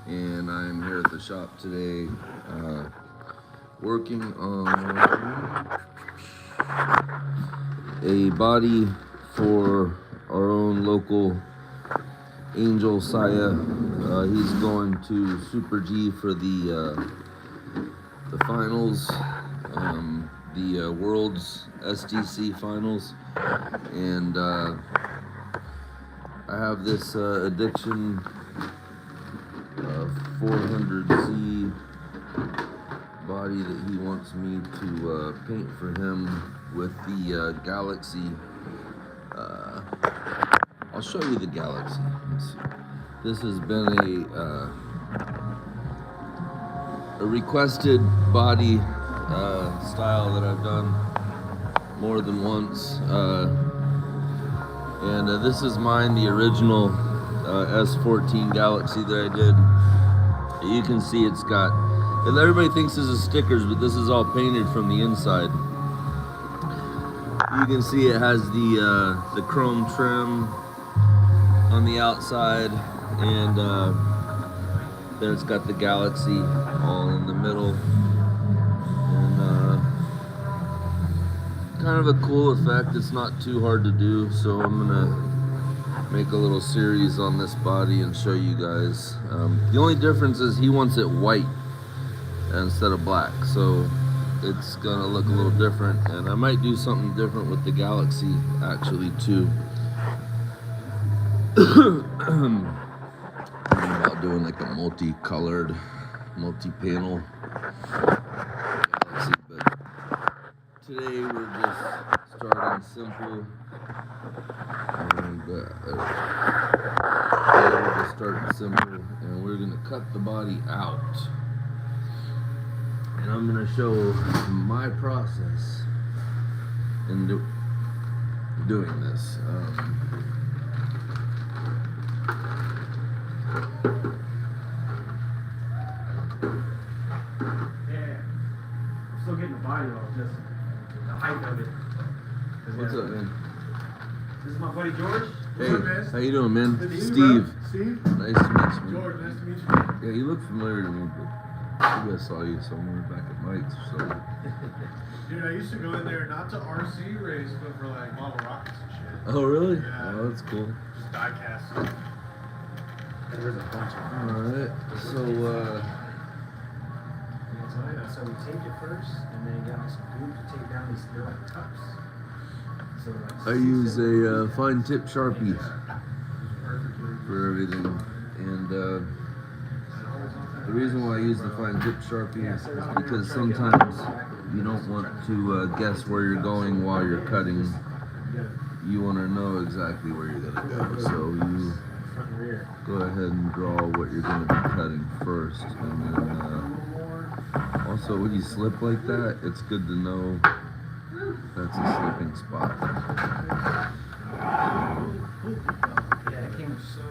and I'm here at the shop today working on a body for our own local Angel Saya. He's going to Super G for the finals, the World's SDC finals, and I have this Addiction 400Z body that he wants me to paint for him with the Galaxy. I'll show you the Galaxy. This has been a requested body style that I've done more than once, and this is mine, the original S14 Galaxy that I did. You can see it's got, everybody thinks this is stickers, but this is all painted from the inside. You can see it has the chrome trim on the outside, and then it's got the Galaxy all in the middle, and kind of a cool effect. It's not too hard to do, so I'm gonna make a little series on this body and show you guys. The only difference is he wants it white instead of black, so it's gonna look a little different, and I might do something different with the Galaxy actually too. I'm about doing like a multicolored, multi-panel Galaxy, but today we're just starting simple, and we're just starting simple, and we're gonna cut the body out, and I'm gonna show my process in doing this. Still getting the body off, just the height of it. What's up, man? This is my buddy George. Hey, how you doing, man? Good to Steve. meet you, bro. Steve. Nice to meet you, man. George, nice to meet you. Yeah, you look familiar to me, but maybe I saw you somewhere back at Mike's or something. Dude, I used to go in there not to RC race, but for like model rockets and shit. Oh, really? Yeah. Oh, that's cool. Just die cast. There's a bunch of them. Alright, so, So we take it first, and then you got some glue to take down these, they're like cups. So like I use a fine tip Sharpie Perfectly. for everything, and the reason why I use the fine tip Sharpie is because sometimes you don't want to guess where you're going while you're cutting. You want to know exactly where you're going to go, so you front and rear. go ahead and draw what you're going to be cutting first, and then also when you slip like that, it's good to know that's a slipping spot. Yeah, it came so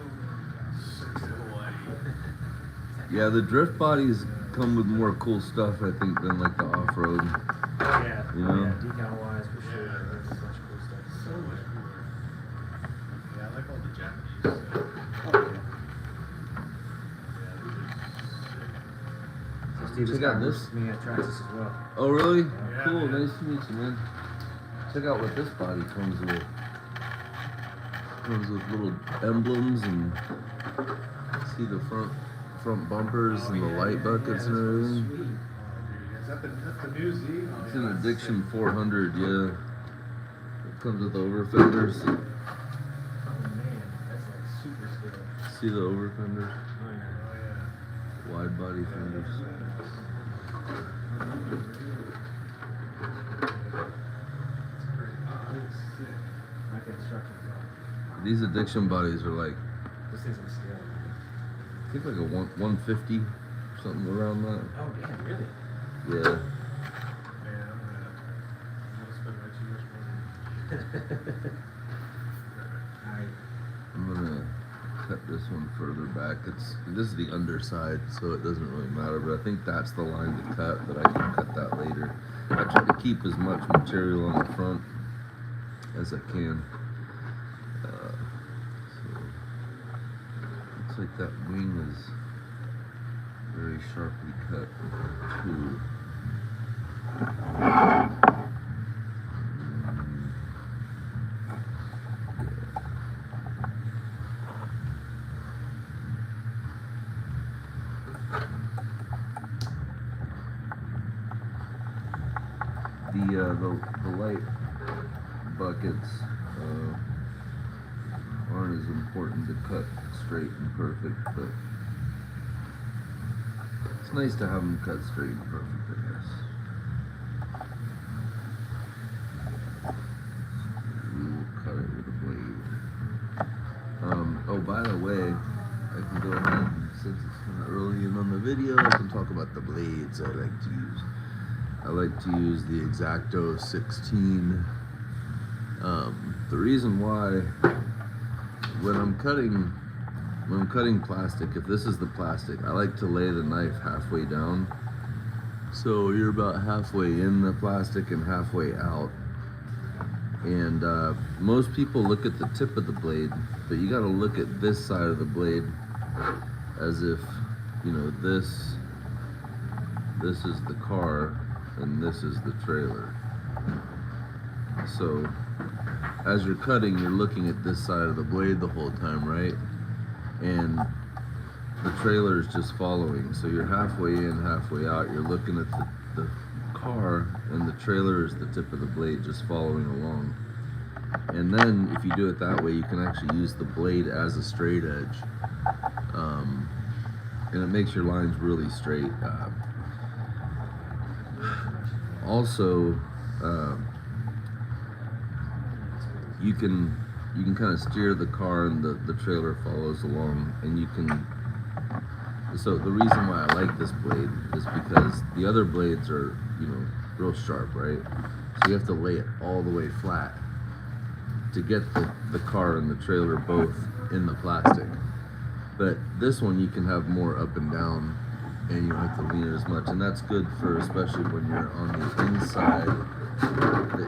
Yeah, the drift bodies come with more cool stuff, I think, than like the off-road. yeah, You know? yeah, decal wise for sure. There's a bunch of cool stuff. So much cooler. Yeah, I like all the Japanese. Oh, yeah. So Steve, Check out this. Me at Traxxas as well. Oh, really? Yeah, Cool, man. nice to meet you, man. Check out what this body comes with. Comes with little emblems, and see the front bumpers and the light buckets and everything. Sweet. That's the new Z? It's an Addiction 400, yeah. It comes with over fenders. Oh man, that's like super skill. See the over fenders? Oh yeah. Wide body fenders. My construction job. These Addiction bodies are like, This thing's a scale. I think like a 150, something around that. Oh damn, really? Yeah. Man, I'm gonna spend way too much money. Alright. I'm gonna cut this one further back. This is the underside, so it doesn't really matter, but I think that's the line to cut, but I can cut that later. I try to keep as much material on the front as I can. So looks like that wing is Very sharply cut too. The light buckets aren't as important to cut straight and perfect, but it's nice to have them cut straight and perfect, I guess. We'll cut it with a blade. Oh, by the way, I can go ahead and, since it's kind of early in on the video, I can talk about the blades I like to use. I like to use the X-Acto 16. The reason why, when I'm cutting plastic, if this is the plastic, I like to lay the knife halfway down. So you're about halfway in the plastic and halfway out. And most people look at the tip of the blade, but you gotta look at this side of the blade as if, you know, this is the car and this is the trailer. So as you're cutting, you're looking at this side of the blade the whole time, right? And the trailer is just following. So you're halfway in, halfway out. You're looking at the car, and the trailer is the tip of the blade just following along. And then if you do it that way, you can actually use the blade as a straight edge. And it makes your lines really straight. Also, you can kind of steer the car and the trailer follows along, and you can. So the reason why I like this blade is because the other blades are, you know, real sharp, right? So you have to lay it all the way flat to get the car and the trailer both in the plastic. But this one you can have more up and down, and you don't have to lean it as much, and that's good for especially when you're on the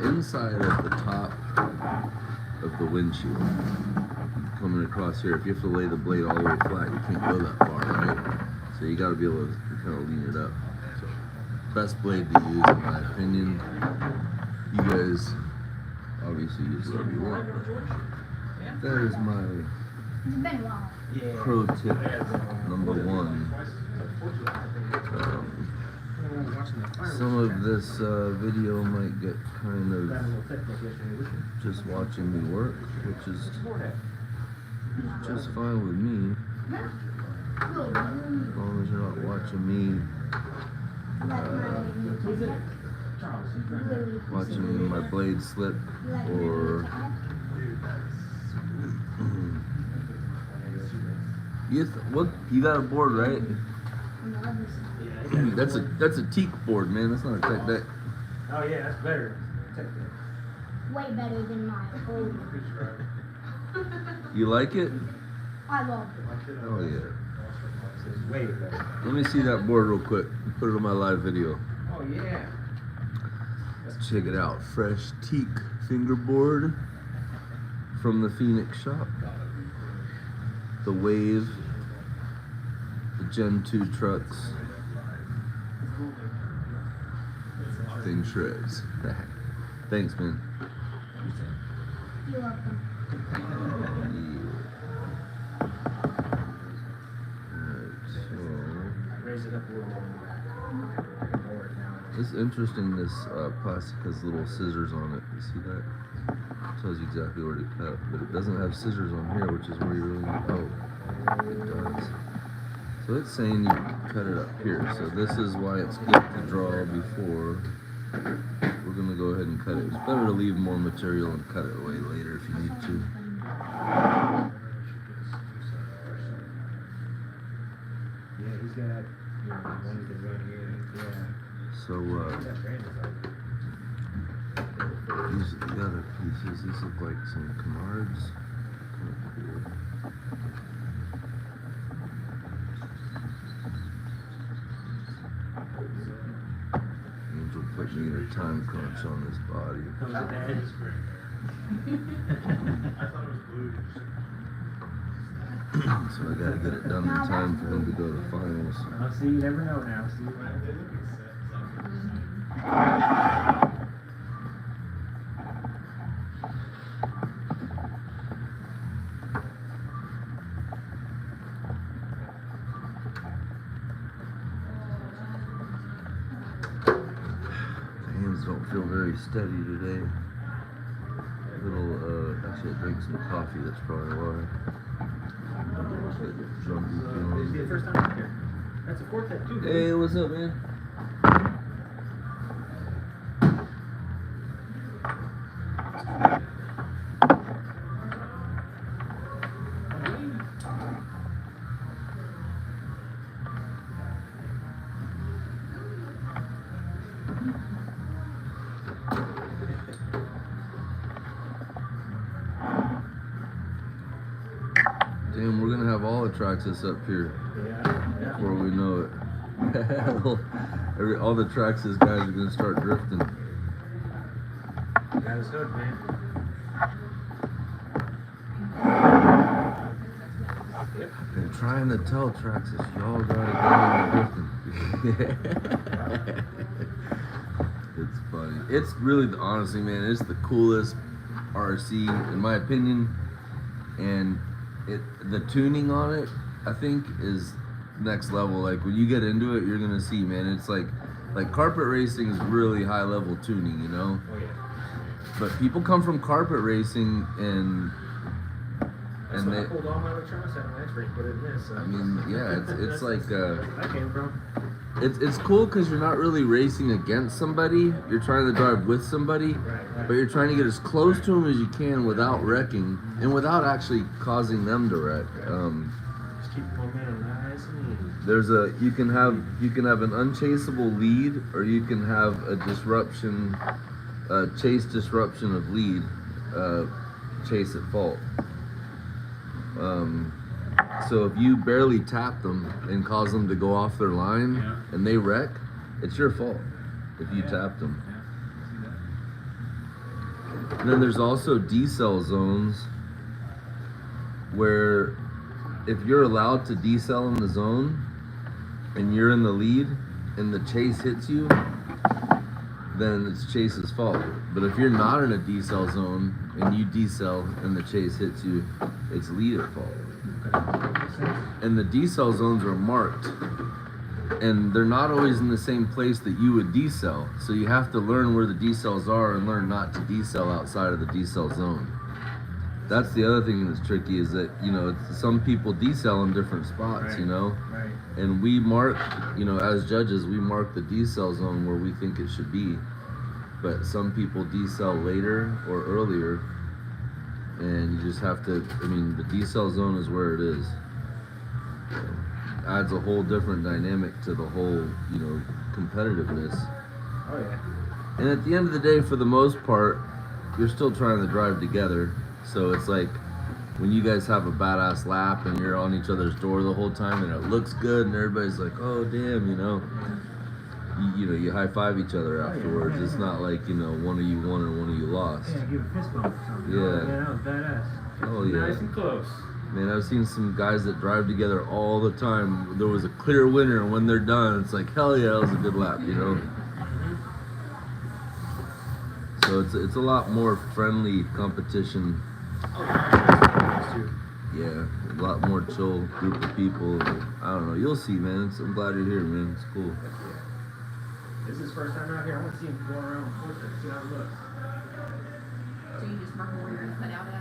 inside of the top of the windshield. Coming across here, if you have to lay the blade all the way flat, you can't go that far, right? So you got to be able to kind of lean it up. So, best blade to use, in my opinion. You guys obviously use whatever you want. That is my pro tip number one. Some of this video might get kind of just watching me work, which is just fine with me, as long as you're not watching me watching my blade slip or you got a board, right? That's a teak board, man. That's not a tech deck. Oh yeah, that's better. Way better than mine. You like it? I love it. Oh yeah. It's way better. Let me see that board real quick. Put it on my live video. Oh yeah. Let's check it out. Fresh teak fingerboard from the Phoenix shop. The Wave. The Gen 2 trucks. Thing shreds. Thanks, man. You're welcome. Raise it up a little more. It's interesting, this plastic has little scissors on it. You see that? It tells you exactly where to cut, but it doesn't have scissors on here, which is where you really need. Oh, it does. So it's saying you cut it up here. So this is why it's good to draw before. We're gonna go ahead and cut it. It's better to leave more material and cut it away later if you need to. Yeah, he's got one to run here. Yeah. So these are the other pieces. These look like some canards. Kind of cool. Angel put me in a time crunch on this body. Comes with that. I thought it was blue. So I gotta get it done in time for him to go to finals. I'll see, you never know now. See, The hands don't feel very steady today. Actually I drank some coffee, that's probably why. Jumpy this is feeling. the first time I'm here. That's a quartet too. Hey, what's up, man? Damn, we're gonna have all the Traxxas up here Yeah. before we know it. All the Traxxas guys are gonna start drifting. Got his hood, man. Yep. Been trying to tell Traxxas, y'all gotta go into drifting. It's funny. It's really, honestly, man, it's the coolest RC in my opinion, and the tuning on it, I think, is next level. Like when you get into it, you're gonna see, man. It's like carpet racing is really high level tuning, you know. Oh yeah. But people come from carpet racing and That's when I pulled all my electronics out of my X-ray and put it in this. So. I mean, yeah, it's like that came from. it's cool because you're not really racing against somebody. You're trying to drive with somebody, Right. but you're trying to get as close to them as you can without wrecking and without actually causing them to wreck. Just keep the momentum nice and easy. You can have an unchaseable lead, or you can have a disruption, chase disruption of lead, chase at fault. So if you barely tap them and cause them to go off their line and they wreck, it's your fault if you tapped them. And then there's also decel zones where if you're allowed to decel in the zone and you're in the lead and the chase hits you, then it's Chase's fault. But if you're not in a decel zone and you decel and the chase hits you, it's leader fault. And the decel zones are marked, and they're not always in the same place that you would decel. So you have to learn where the decels are and learn not to decel outside of the decel zone. That's the other thing that's tricky, is that, you know, some people decel in different spots, Right. you know? Right. And we mark, you know, as judges, we mark the decel zone where we think it should be. But some people decel later or earlier, and you just have to, I mean, the decel zone is where it is. Adds a whole different dynamic to the whole, you know, competitiveness. Oh yeah. And at the end of the day, for the most part, you're still trying to drive together. So it's like when you guys have a badass lap and you're on each other's door the whole time and it looks good and everybody's like, oh damn, you know. You know, you high five each other afterwards. Yeah. It's not like, you know, one of you won or one of you lost. Yeah, give a fist bump or something. Yeah. Oh, man, that was badass. Oh yeah. Nice and close. Man, I've seen some guys that drive together all the time. There was a clear winner, and when they're done, it's like, hell yeah, that was a good lap, you know? So it's a lot more friendly competition. Yeah, a lot more chill group of people. I don't know, you'll see, man. I'm glad you're here, man. It's cool. This is his first time out here. I want to see him go around the course and see how it looks. So you just mark where you're gonna cut out at?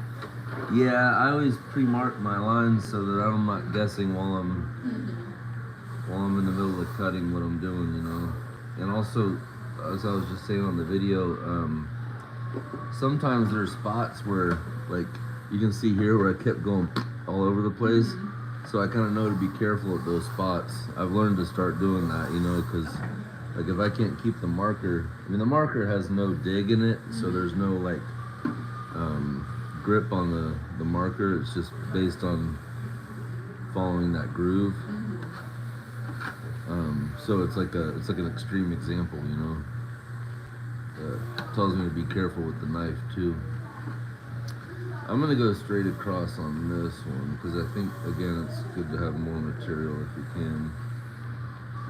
Yeah, I always pre-mark my lines so that I'm not guessing while I'm in the middle of cutting what I'm doing, you know. And also, as I was just saying on the video, sometimes there's spots where, like, you can see here where I kept going all over the place. So I kind of know to be careful at those spots. I've learned to start doing that, you know, because like if I can't keep the marker, I mean the marker has no dig in it, so there's no like grip on the marker. It's just based on following that groove. So it's like an extreme example, you know. Tells me to be careful with the knife too. I'm gonna go straight across on this one because I think again it's good to have more material if you can,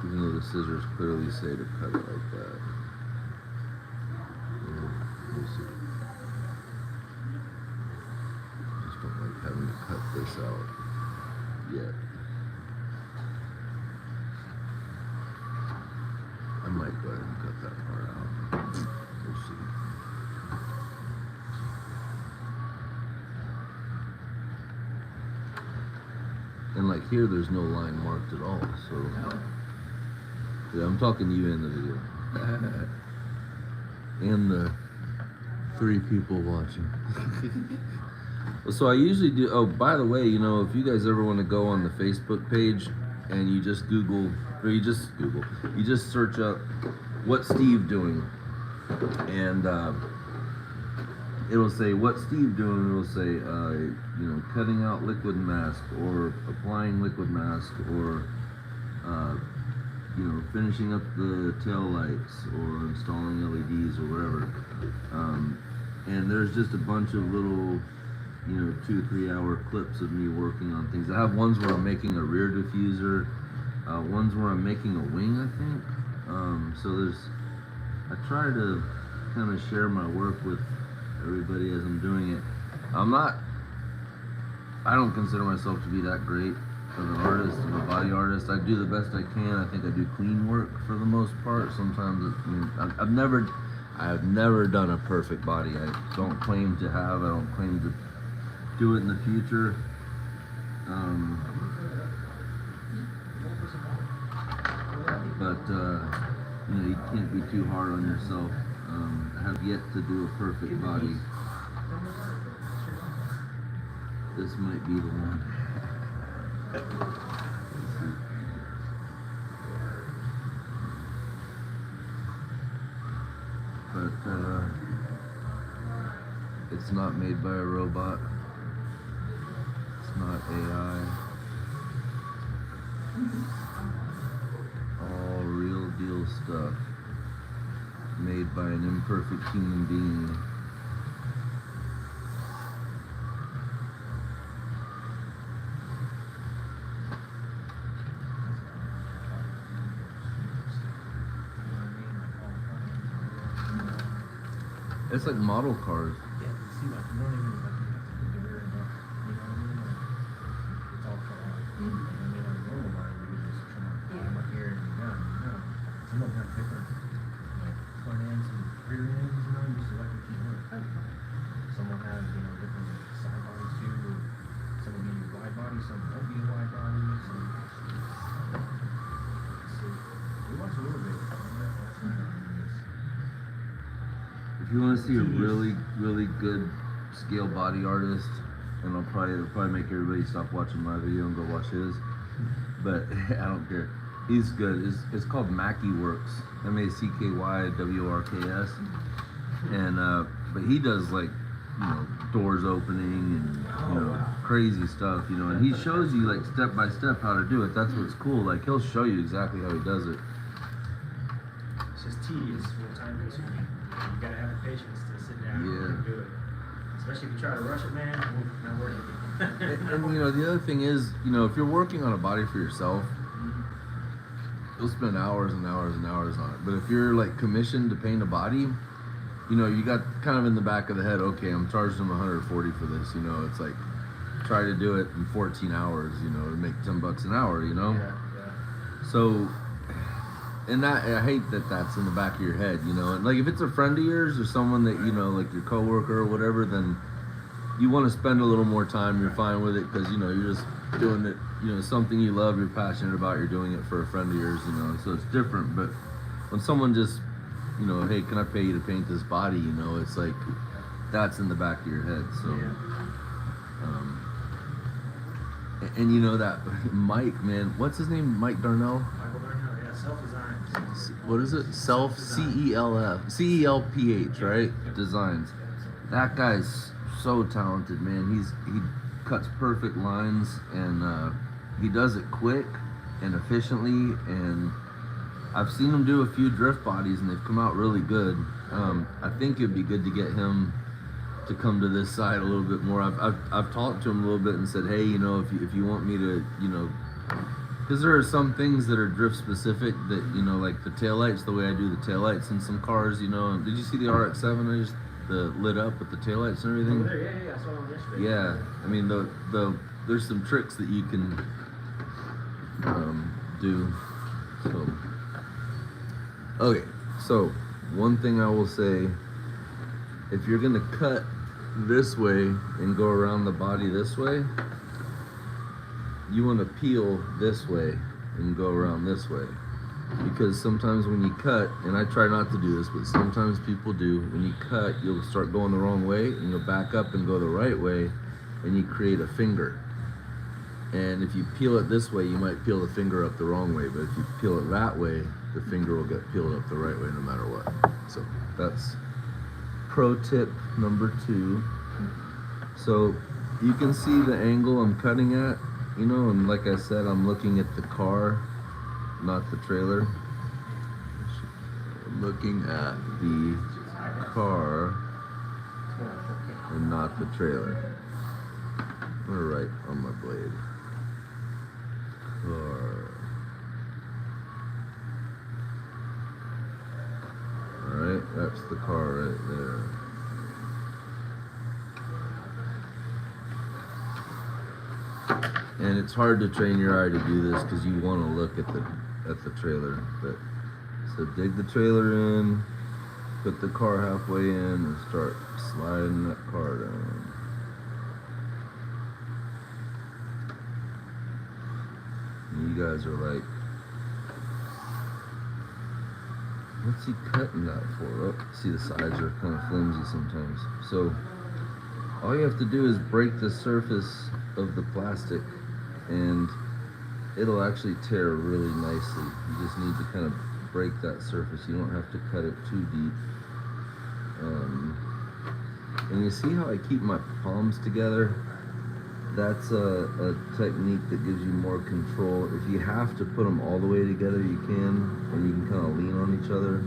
even though the scissors clearly say to cut it like that. We'll see. Just don't like having to cut this out yet. I might go ahead and cut that part out. We'll see. And like here, there's no line marked at all, so. Yeah, I'm talking to you in the video. And the 3 people watching. So I usually do, oh, by the way, you know, if you guys ever want to go on the Facebook page and you just Google, or you just search up, what's Steve doing? And it'll say, what's Steve doing? It'll say, you know, cutting out liquid mask, or applying liquid mask, or, you know, finishing up the tail lights, or installing LEDs, or whatever. And there's just a bunch of little, you know, 2 to 3 hour clips of me working on things. I have ones where I'm making a rear diffuser, ones where I'm making a wing, I think. So I try to kind of share my work with everybody as I'm doing it. I don't consider myself to be that great of an artist, of a body artist. I do the best I can. I think I do clean work for the most part. Sometimes I have never done a perfect body. I don't claim to have. I don't claim to do it in the future. But you know, you can't be too hard on yourself. I have yet to do a perfect body. This might be the one. But it's not made by a robot. It's not AI. All real deal stuff made by an imperfect human being. It's like model cars. Yeah, you see, like, you don't even, like, you have to put the rear end up, you know what I mean? Like, it's all cut out. You know what I mean? On a normal line, you can just trim up here and you're done. No, some of them have different, like, front ends and rear ends, you know, you select what you want. Some will have, you know, different side bodies too, or some will be wide body, some won't be wide body, some. So, we watch a little bit. If you want to see a really, really good scale body artist, and it'll probably make everybody stop watching my video and go watch his, but I don't care. He's good. It's called Mackey Works, MACKYWRKS, and but he does, like, you know, doors opening and, you know, crazy stuff, you know, and he shows you, like, step by step how to do it. That's what's cool. Like, he'll show you exactly how he does it. It's just tedious, real time consuming. You gotta have the patience to sit down and do it. Especially if you try to rush it, man, it won't not work. And you know, the other thing is, you know, if you're working on a body for yourself, you'll spend hours and hours and hours on it. But if you're, like, commissioned to paint a body, you know, you got kind of in the back of the head, okay, I'm charging them $140 for this, you know. It's like, try to do it in 14 hours, you know, to make $10 an hour, you know. Yeah. So, and that, I hate that that's in the back of your head, you know. And, like, if it's a friend of yours or someone that, you know, like your coworker or whatever, then you want to spend a little more time. You're fine with it because, you know, you're just doing it, you know, something you love, you're passionate about, you're doing it for a friend of yours, you know. So it's different. But when someone just, you know, hey, can I pay you to paint this body? You know, it's like, that's in the back of your head. So, and you know that Mike, man, what's his name? Mike Darnell? Michael Darnell, yeah, self-design. What is it? CELPH, right? Designs. That guy's so talented, man. He cuts perfect lines, and he does it quick and efficiently, and I've seen him do a few drift bodies and they've come out really good. I think it'd be good to get him to come to this side a little bit more. I've talked to him a little bit and said, hey, you know, if you want me to, you know, because there are some things that are drift specific that, you know, like the taillights, the way I do the taillights in some cars, you know. Did you see the RX-7 I just lit up with the taillights and everything? Over there, yeah, I saw it yesterday. Yeah, I mean there's some tricks that you can do. So okay, so one thing I will say, if you're gonna cut this way and go around the body this way, you want to peel this way and go around this way, because sometimes when you cut, and I try not to do this, but sometimes people do, when you cut you'll start going the wrong way and you'll back up and go the right way and you create a finger. And if you peel it this way, you might peel the finger up the wrong way, but if you peel it that way, the finger will get peeled up the right way no matter what. So that's pro tip number 2. So you can see the angle I'm cutting at, you know, and like I said, I'm looking at the car, not the trailer. I'm looking at the car and not the trailer. I'm gonna write on my blade. Car. Alright, that's the car right there. And it's hard to train your eye to do this because you want to look at the trailer. But so dig the trailer in, put the car halfway in, and start sliding that car down. And you guys are like, what's he cutting that for? Oh, see, the sides are kind of flimsy sometimes. So all you have to do is break the surface of the plastic and it'll actually tear really nicely. You just need to kind of break that surface. You don't have to cut it too deep. And you see how I keep my palms together? That's a technique that gives you more control. If you have to put them all the way together, you can, and you can kind of lean on each other.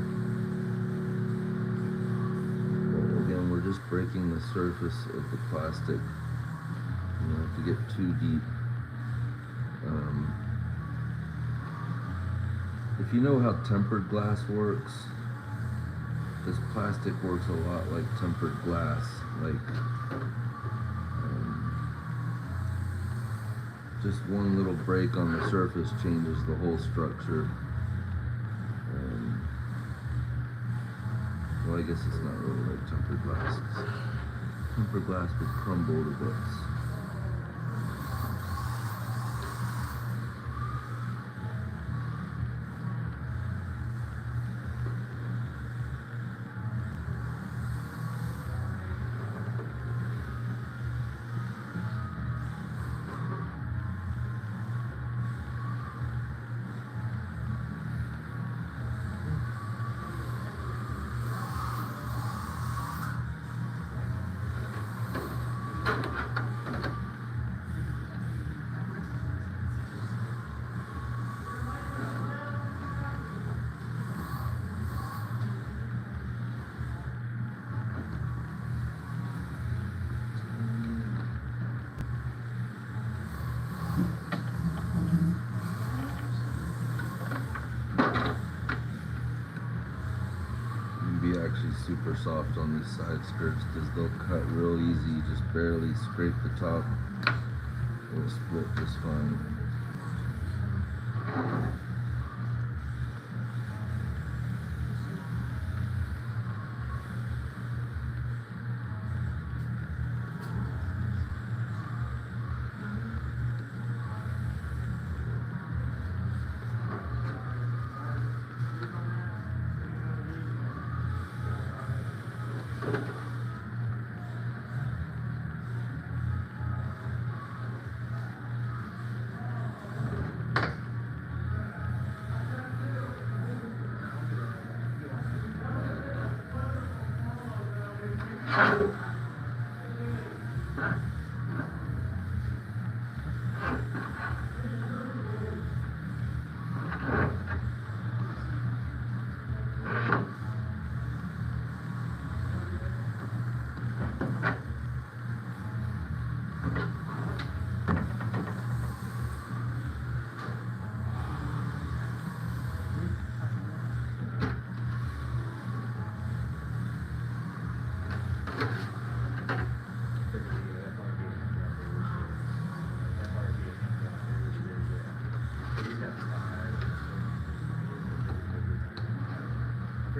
But again, we're just breaking the surface of the plastic. You don't have to get too deep. If you know how tempered glass works, this plastic works a lot like tempered glass. Like just one little break on the surface changes the whole structure. Well, I guess it's not really like tempered glass. Tempered glass would crumble to bits. Be actually super soft on these side skirts because they'll cut real easy. You just barely scrape the top. It'll split just fine.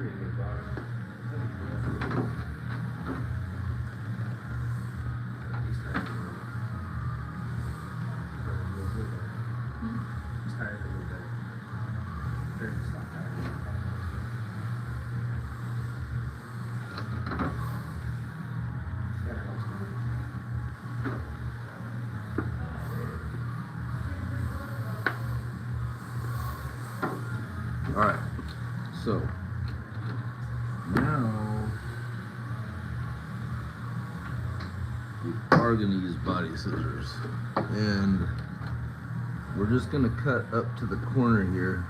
pretty good bottom. He's tired. He's tired a little bit. They're just not tired. Better help somebody. All right. So now we are gonna use body scissors, and we're just gonna cut up to the corner here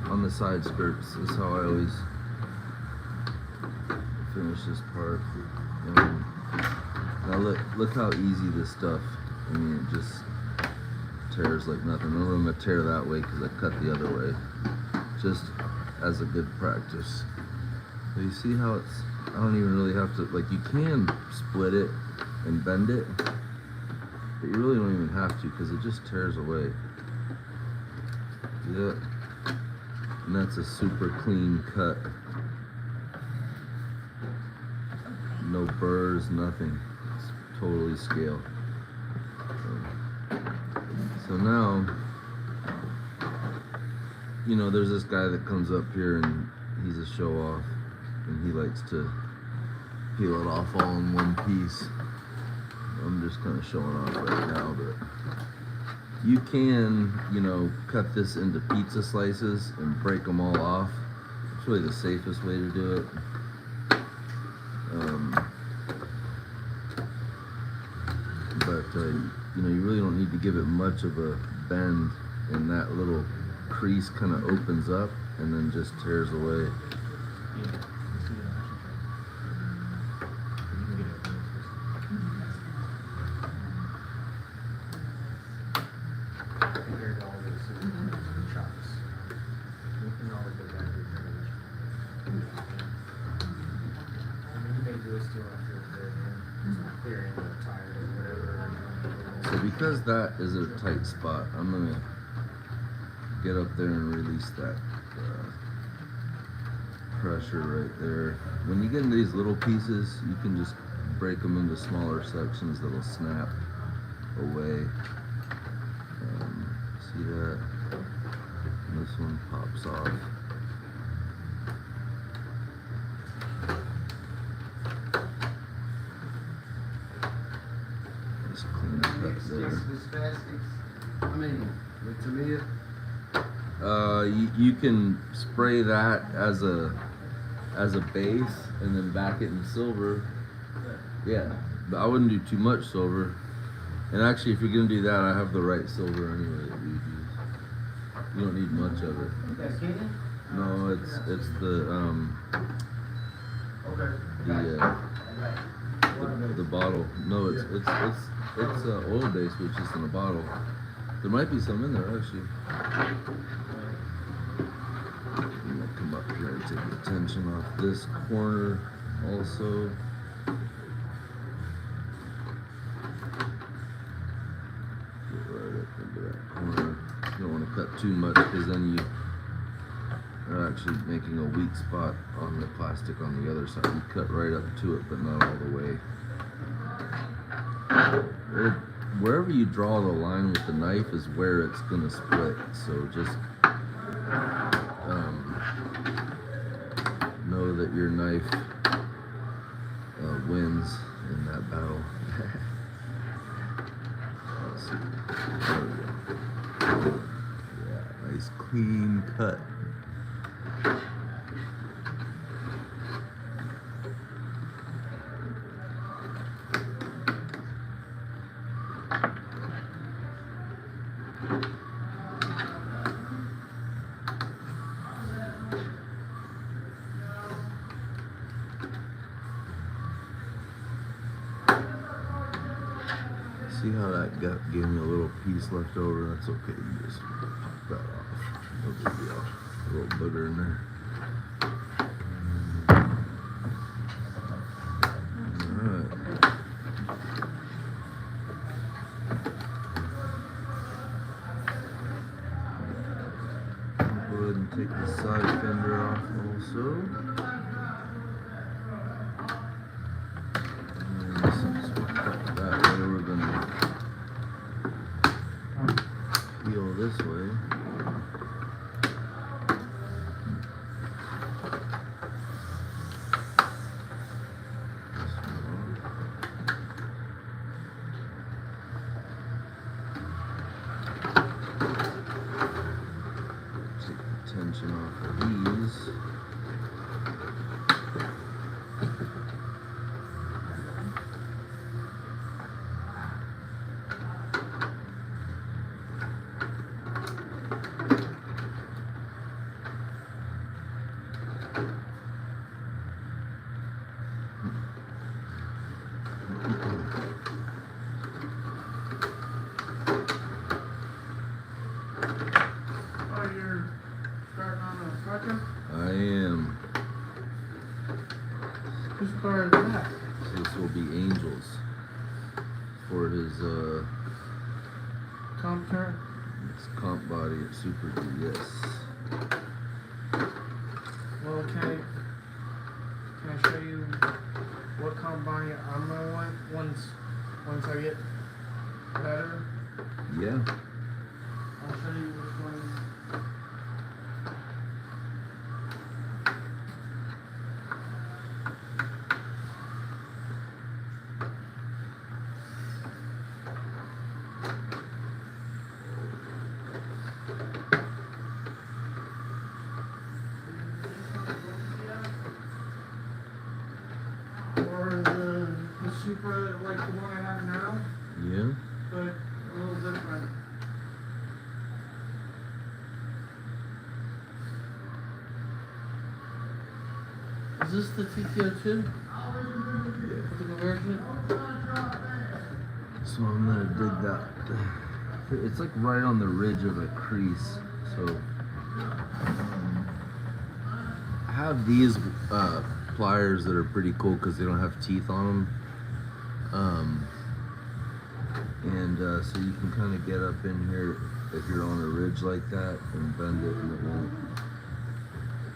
on the side skirts. This is how I always finish this part. Now look how easy this stuff. I mean, it just tears like nothing. Remember, I'm gonna tear that way because I cut the other way, just as a good practice. So you see how it's, I don't even really have to, like, you can split it and bend it, but you really don't even have to because it just tears away. Yeah. And that's a super clean cut. No burrs, nothing. It's totally scale. So now, you know, there's this guy that comes up here and he's a show off and he likes to peel it off all in one piece. I'm just kind of showing off right now, but you can, you know, cut this into pizza slices and break them all off. It's really the safest way to do it. You know, you really don't need to give it much of a bend, and that little crease kind of opens up and then just tears away. Compared to all the scissors chops. And all the good guys are I mean, you may do a steel off your clear end or tire or whatever. So because that is a tight spot, I'm gonna get up there and release that pressure right there. When you get into these little pieces, you can just break them into smaller sections that'll snap away. See that? And this one pops off. Just clean it up there. I mean, to me, You can spray that as a base and then back it in silver. Yeah, but I wouldn't do too much silver. And actually, if you're gonna do that, I have the right silver anyway that we use. You don't need much of it. No, it's the the bottle. No, it's oil based, which is in a bottle. There might be some in there actually. I'm gonna come up here and take the tension off this corner also. Get right up into that corner. You don't want to cut too much because then you are actually making a weak spot on the plastic on the other side. You cut right up to it, but not all the way. Wherever you draw the line with the knife is where it's gonna split. So just know that your knife wins in that battle. Let's see. There we go. Yeah, nice clean cut. See how that gave me a little piece left over? That's okay. You just pop that off. No big deal. A little booger in there. Alright. Go Go ahead and take the side fender off also. And since we cut that way, we're gonna peel this way. Take the tension off of these. Oh, you're starting on a project? I am. Whose car is that? So this will be Angel's for his Comp turn? his comp body at Super D. Yes. Well, can I show you what comp body I'm gonna want once I get better? Yeah. I'll show you which one. Or the Supra, like the one I have now, Yeah. but a little different. Is this the TTO2 with the conversion? So I'm gonna dig that. It's like right on the ridge of a crease. So I have these pliers that are pretty cool because they don't have teeth on them. So you can kind of get up in here if you're on a ridge like that and bend it, and it won't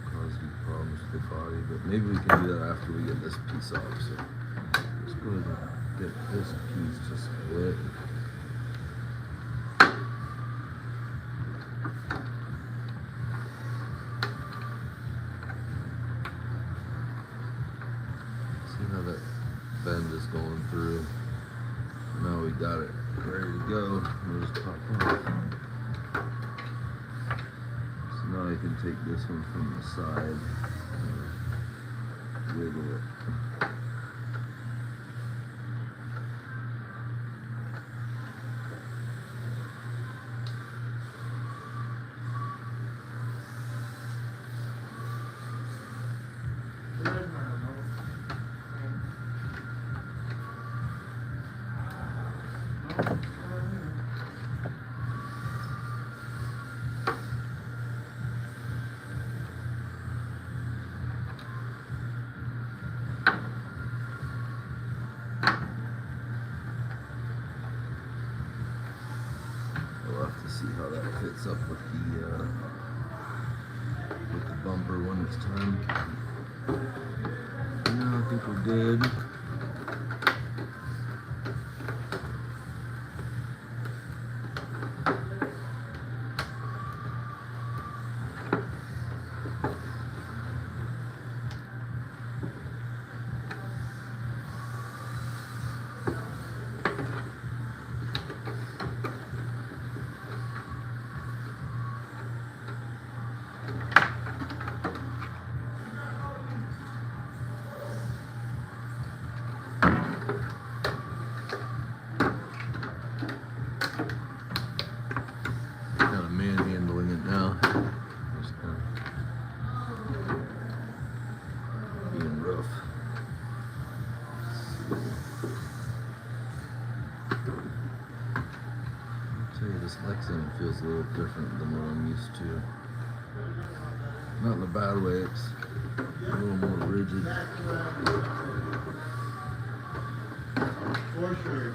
cause you problems with the body. But maybe we can do that after we get this piece off. So let's go ahead and get this piece to split. See how that bend is going through. Now we got it ready to go. We'll just pop off. So now I can take this one from the side and wiggle it. We'll have to see how that fits up with the bumper when it's time. No, I think we're good. Kind of manhandling it now. Just kind of being rough. I'll tell you, this Lexan feels a little different than what I'm used to. Not in a bad way, it's a little more rigid. For sure.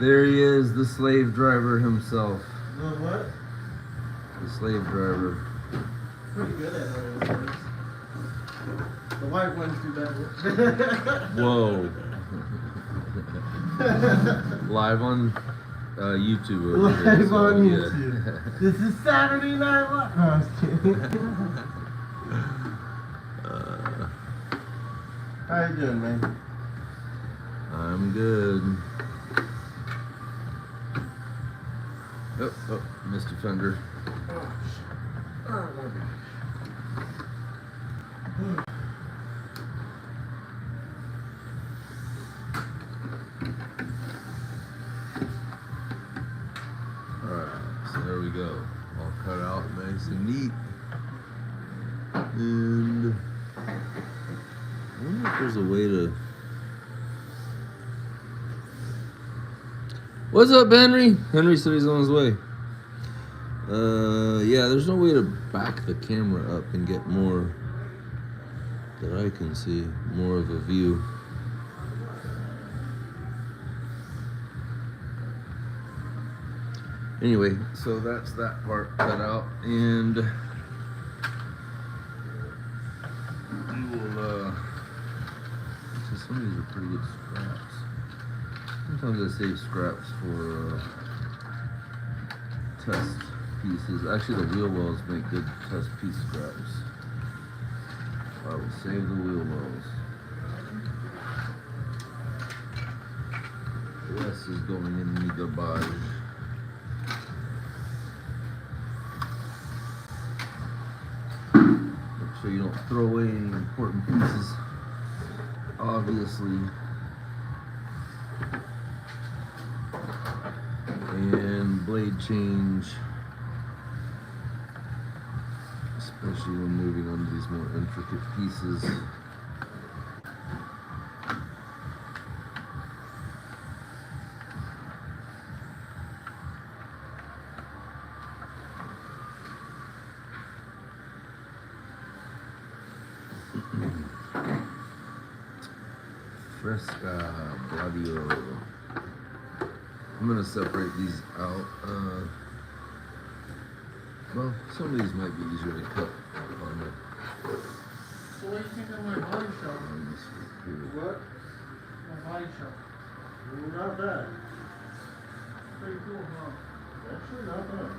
There he is, the slave driver himself. The what? The slave driver. Pretty good at it. The white ones do better. Whoa. Live on YouTube. over here, Live so, on yeah. YouTube. This is Saturday Night Live. No, I was kidding. How you doing, man? I'm good. Oh, Mr. Fender. Alright, so there we go. All cut out nice and neat. And I wonder if there's a way to. What's up, Henry? Henry said he's on his way. Yeah, there's no way to back the camera up and get more that I can see, more of a view. Anyway, so that's that part cut out, and we will, so some of these are pretty good scraps. Sometimes I save scraps for test pieces. Actually, the wheel wells make good test piece scraps. I will save the wheel wells. The rest is going in the garbage. Make sure you don't throw away any important pieces. Obviously. And blade change, especially when moving on to these more intricate pieces. Fresca Bladio. I'm gonna separate these out. Well, some of these might be easier to cut on it. So what do you think of my body shop? What? My body shop. Not bad. Pretty cool, huh? Actually, not bad.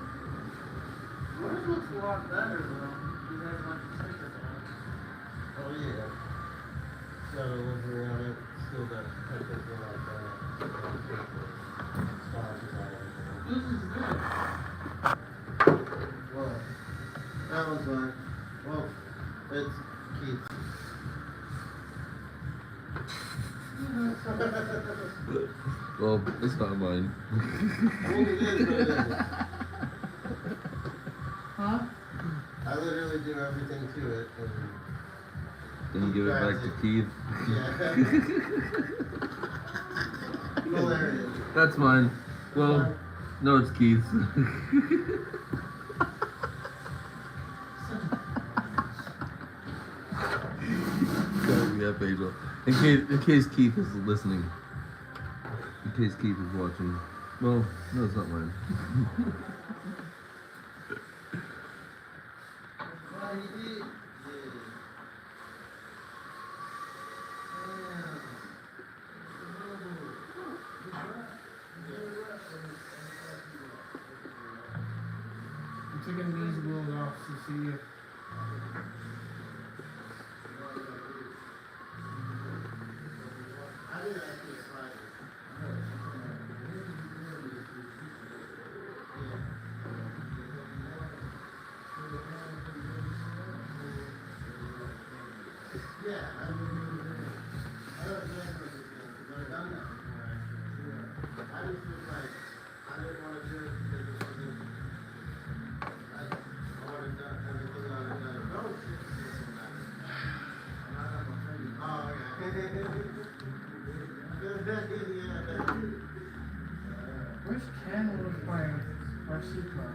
Yours looks a lot better, though. You guys like the sticker on. Oh, yeah. Got a look around it. Still got touches like that. This is good. What? That was mine. Well, it's Keith's. Well, it's not mine. Well, it is, but it isn't. Huh? I literally do everything to it. Then you give it back to Keith. Yeah. Hilarious. That's mine. Well, no, it's Keith's. Up, Angel. In case Keith is listening. In case Keith is watching. Well, no, it's not mine. I'm taking these wheels off to see if which channel was playing RC car?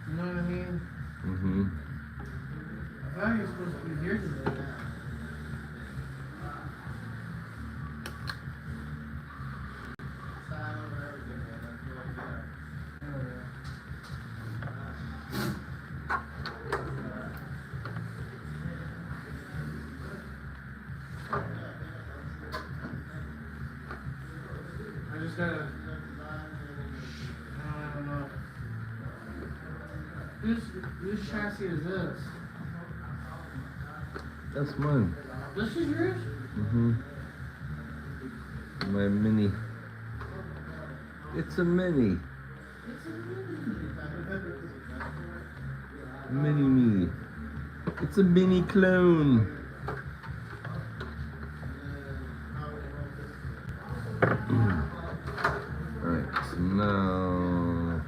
You know what I mean? Mm-hmm. I thought he was supposed to be here today. Oh, yeah. Whose chassis is this? That's mine. This is yours? Mm-hmm. My mini. It's a mini. Mini me. It's a mini clone. Alright, so now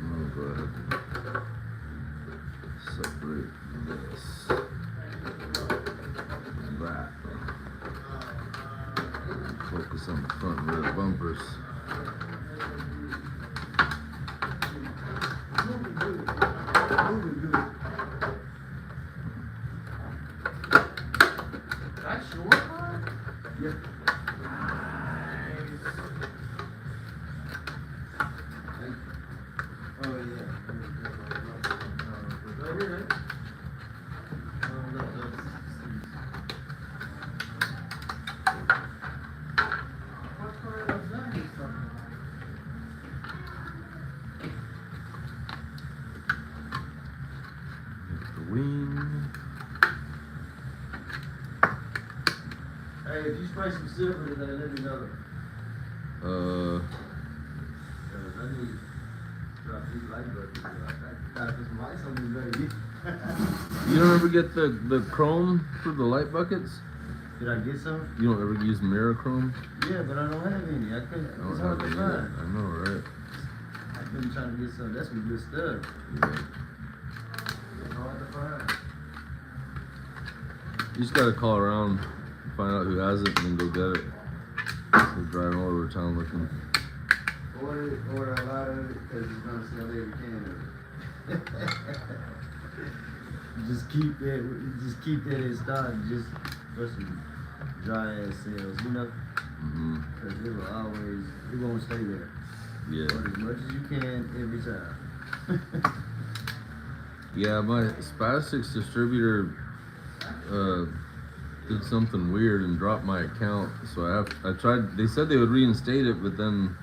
I'll go ahead and separate this. That. Focus on the front and rear bumpers. That's your car? Yep. Oh, yeah. Right here, right? What car was that? The wing. Hey, if you spray some silver in there, let me know. Cause I need to drop these light buttons. I gotta put some lights on these baby. You don't ever get the chrome for the light buckets? Did I get some? You don't ever use mirror chrome? Yeah, but I don't have any. I couldn't. I don't It's hard have to any either. find. I know, right? I've been trying to get some. That's some good stuff. Yeah. It's hard to find. You just gotta call around, find out who has it, and then go get it. So driving all over town looking. Order a lot of it because it's gonna sell every can of it. Just keep that in stock. Just for some dry ass sales, you know. Mm-hmm. Cause it won't stay there. Yeah. Order as much as you can every time. Yeah, my Spastics distributor did something weird and dropped my account. So I tried. They said they would reinstate it, but then.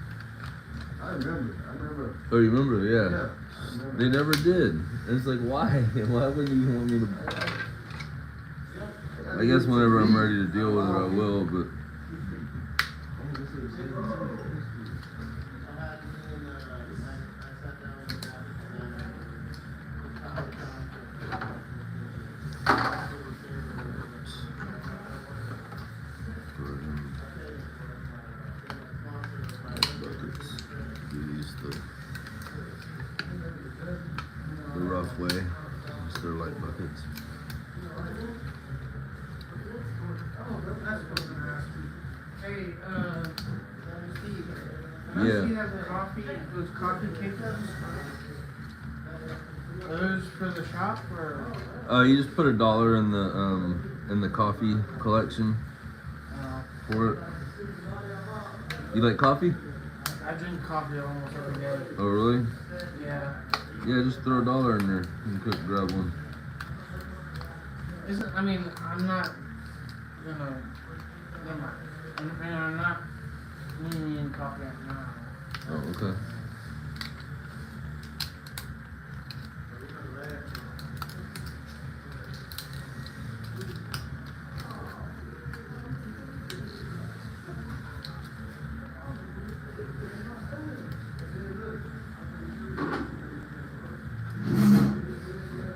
I remember. Oh, you remember? Yeah. Yeah, I remember. They never did. And it's like, why? Why wouldn't you want me to? I guess whenever I'm ready to deal with it, I will. But buckets. Use the rough way. Just their light buckets. Oh, that's what I was gonna ask you. Hey, Steve. I Yeah. see you have those coffee K-cups. Are those for the shop or? You just put $1 in the coffee collection for it. You like coffee? I drink coffee almost every day. Oh really? Yeah. Yeah, just throw $1 in there and grab one. I'm not gonna. Never mind. I'm not needing coffee right now. Oh, okay.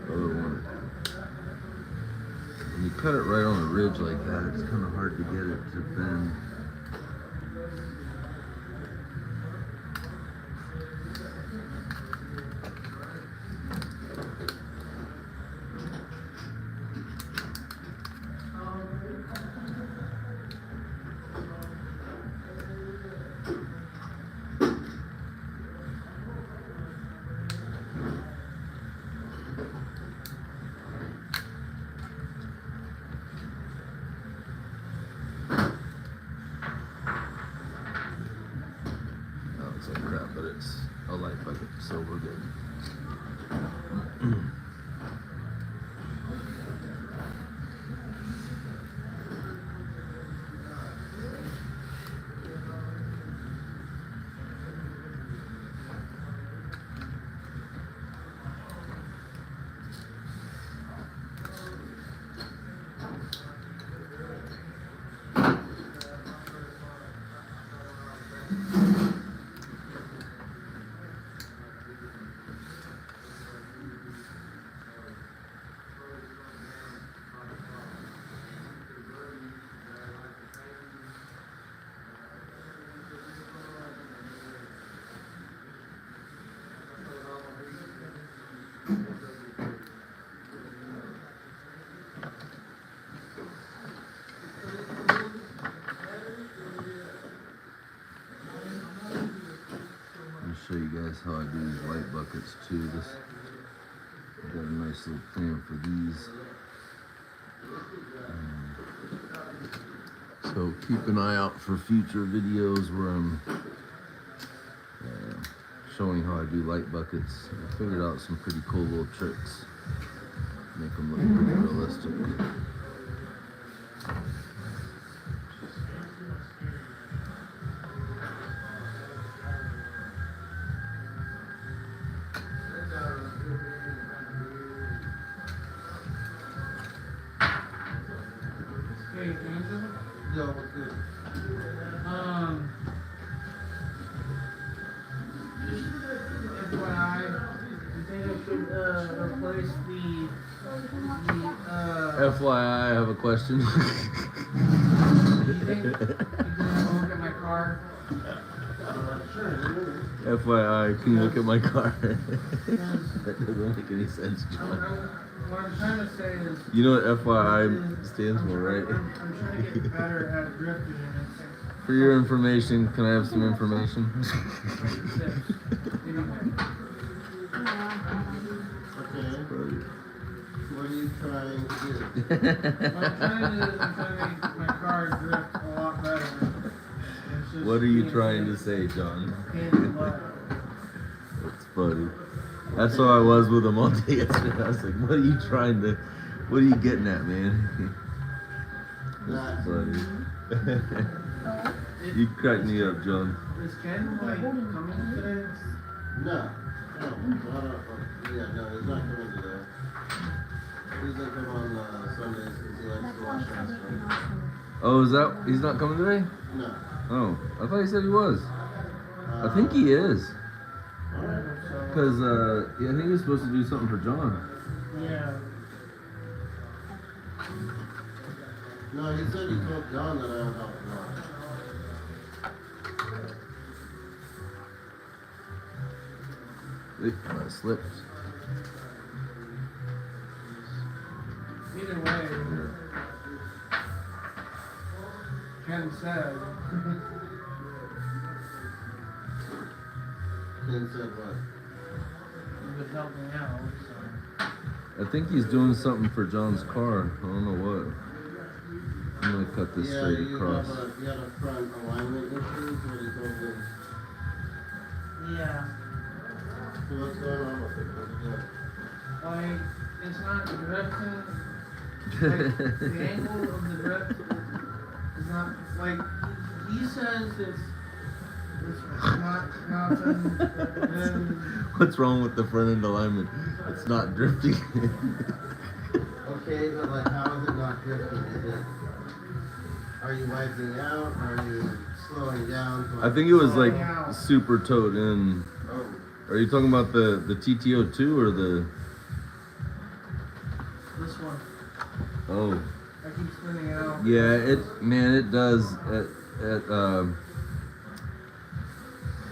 Other one. When you cut it right on a ridge like that, it's kind of hard to get it to bend. Oh, it's like crap, but it's a light bucket, so we're good. show you guys how I do these light buckets too. This I got a nice little plan for these. So keep an eye out for future videos where I'm showing how I do light buckets. I figured out some pretty cool little tricks. Make them look pretty realistic. Hey, Angela? Yo, what's good? FYI, you think I should replace the FYI, I have a question. you think you're gonna look at my car? FYI, can you look at my car? That doesn't make any sense, John. What I'm trying to say is, You know what FYI stands for, right? I'm trying to get better at drifting and For your information, can I have some information? Okay. What are you trying to do? What I'm trying to do is I'm trying to make my car drift a lot better. It's just What are you being trying a to say, John? pain in the butt. That's funny. That's how I was with him all day yesterday. I was like, what are you getting at, man? That's funny. You cracked me up, John. Is Ken like coming today? No. No, yeah, no, he's not coming today. He's gonna come on Sundays because he likes to watch wrestling. Oh, he's not coming today? No. Oh, I thought he said he was. I think he is. Because, yeah, I think he's supposed to do something for John. Yeah. No, he said he told John that I would help him out. I slipped. Either way, Ken said. Ken said what? He would help me out, so. I think he's doing something for John's car. I don't know what. I'm gonna cut this straight across. You had a front alignment issue, is what he told me. Yeah. So what's going on with it? What's it doing? Like, it's not drifting. Like, the angle of the drift is not, like, he says it's not nothing, and What's wrong with the front end alignment? It's not drifting. Okay, but like, how is it not drifting? Are you wiping out? Are you slowing down? I think it was like super towed in. Oh, Are you talking about the TTO2 or the? this one, Oh, I keep spinning out. yeah. It does.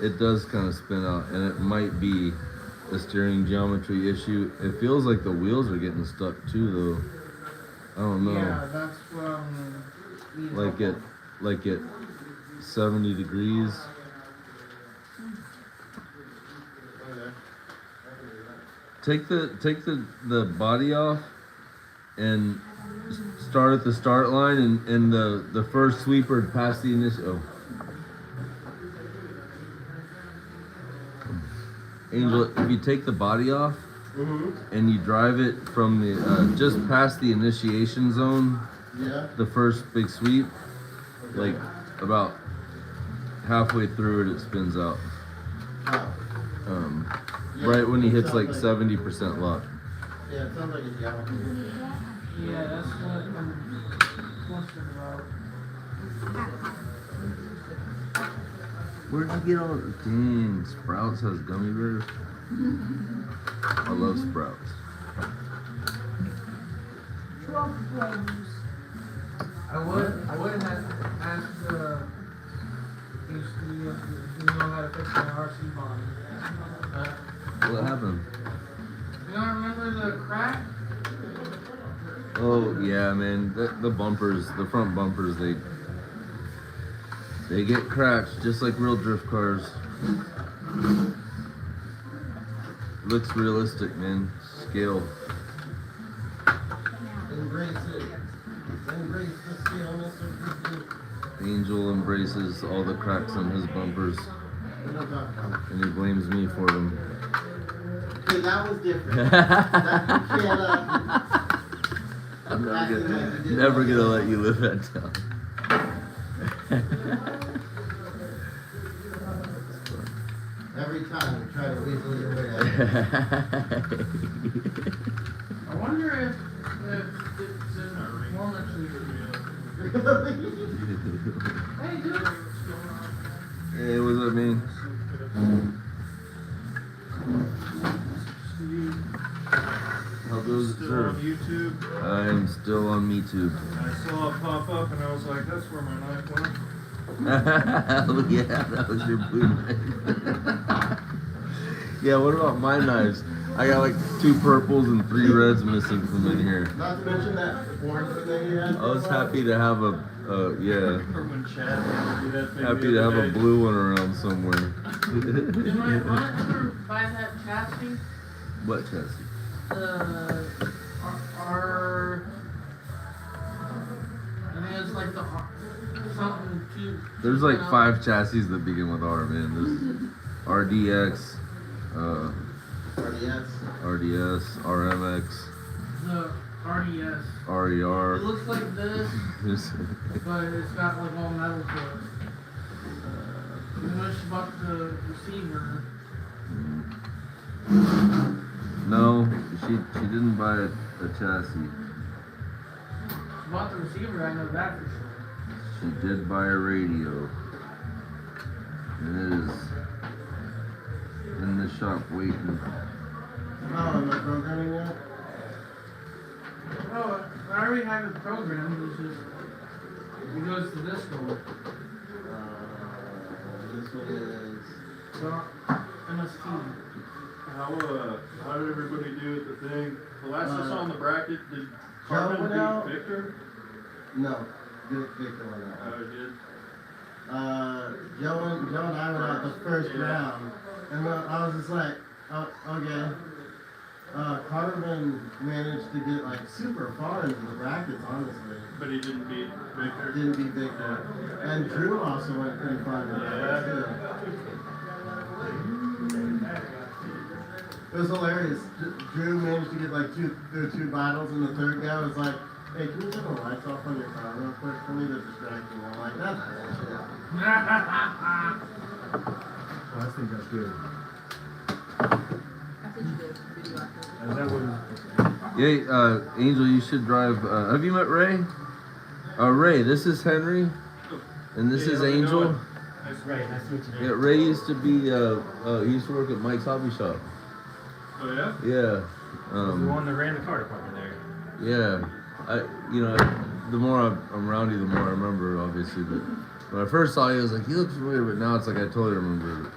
It does kind of spin out, and it might be a steering geometry issue. It feels like the wheels are getting stuck too, though. I don't know. Yeah, that's what Like at 70 degrees. Take the body off and start at the start line and the first sweeper past the initial. Oh. Angel, if you take the body off and you drive it from the just past the initiation zone, yeah. the first big sweep, like about halfway through it spins out. Oh. Yeah, Right when he hits sounds like 70% lock. Yeah, it sounds like it's galloping. Yeah, that's what I'm concerned about. Where'd you get all the dang Sprouts has gummy bears? I love Sprouts. Troubleshooting. I would have asked if you know how to fix my RC body. What happened? You don't remember the crack? Oh yeah, man. The bumpers, the front bumpers, they get cracked just like real drift cars. looks realistic, man. Scale. Embrace it. Embrace the stillness of the deep. Angel embraces all the cracks on his bumpers, We don't talk about it. and he blames me for them. Okay, that was different. That you can't, I'm act like you did never not gonna know. let you live that down. Every time you try to weasel your way out. I wonder if it's in performance Hey, dude. Hey, what's up, man? How goes it, Still sir? on YouTube. I'm still on MeTube. I saw it pop up and I was like, that's where my knife went. Hell yeah, that was your blue knife. Yeah, what about my knives? I got like 2 purples and 3 reds missing from in here. Not to mention that orange thing you had. I was happy to have a, yeah, Or when Chad had to do that thing happy the to have other a day. blue one around somewhere. Did my aunt ever buy that chassis? What chassis? Our I think it's like the something cute. There's like 5 chassis that begin with R, man. There's RDX, RDS. RDS, RMX, The RDS. It RER. looks like this, There's- but it's got like all metal to it. You know, she bought the receiver. No, she didn't buy a chassis. She bought the receiver, I know that for sure. She did buy a radio. And it is in the shop waiting. Oh, am I programming yet? Oh, I already have it programmed, it's just, it goes to this door. This one is. So, MST. How did everybody do at the thing? The last I saw on the bracket, did Carmen went out. beat Victor? No. Victor went out. Oh, it did. Joe and I went out the first Yeah. round, and I was just like, okay. Carmen managed to get like super far into the brackets, honestly. But he didn't beat Victor. Didn't beat Victor. And Drew also went pretty far into the brackets too. It was hilarious. Drew managed to get like two battles, and the third guy was like, "Hey, can you turn the lights off on your car real quick for me? They're distracting." I'm like, "That's bullshit." I think that's good. I sent you the video after. And that was, Yeah, Angel, you should drive. Have you met Ray? Ray, this is Henry, and this Yeah, is how you Angel. doing? right, that's what you Yeah, Ray used to be. He used to work at Mike's Hobby Shop. Oh, yeah? Yeah. the one that ran the car department there. Yeah. The more I'm around you, the more I remember, obviously. But when I first saw you, I was like, "You look familiar," but now it's like I totally remember it.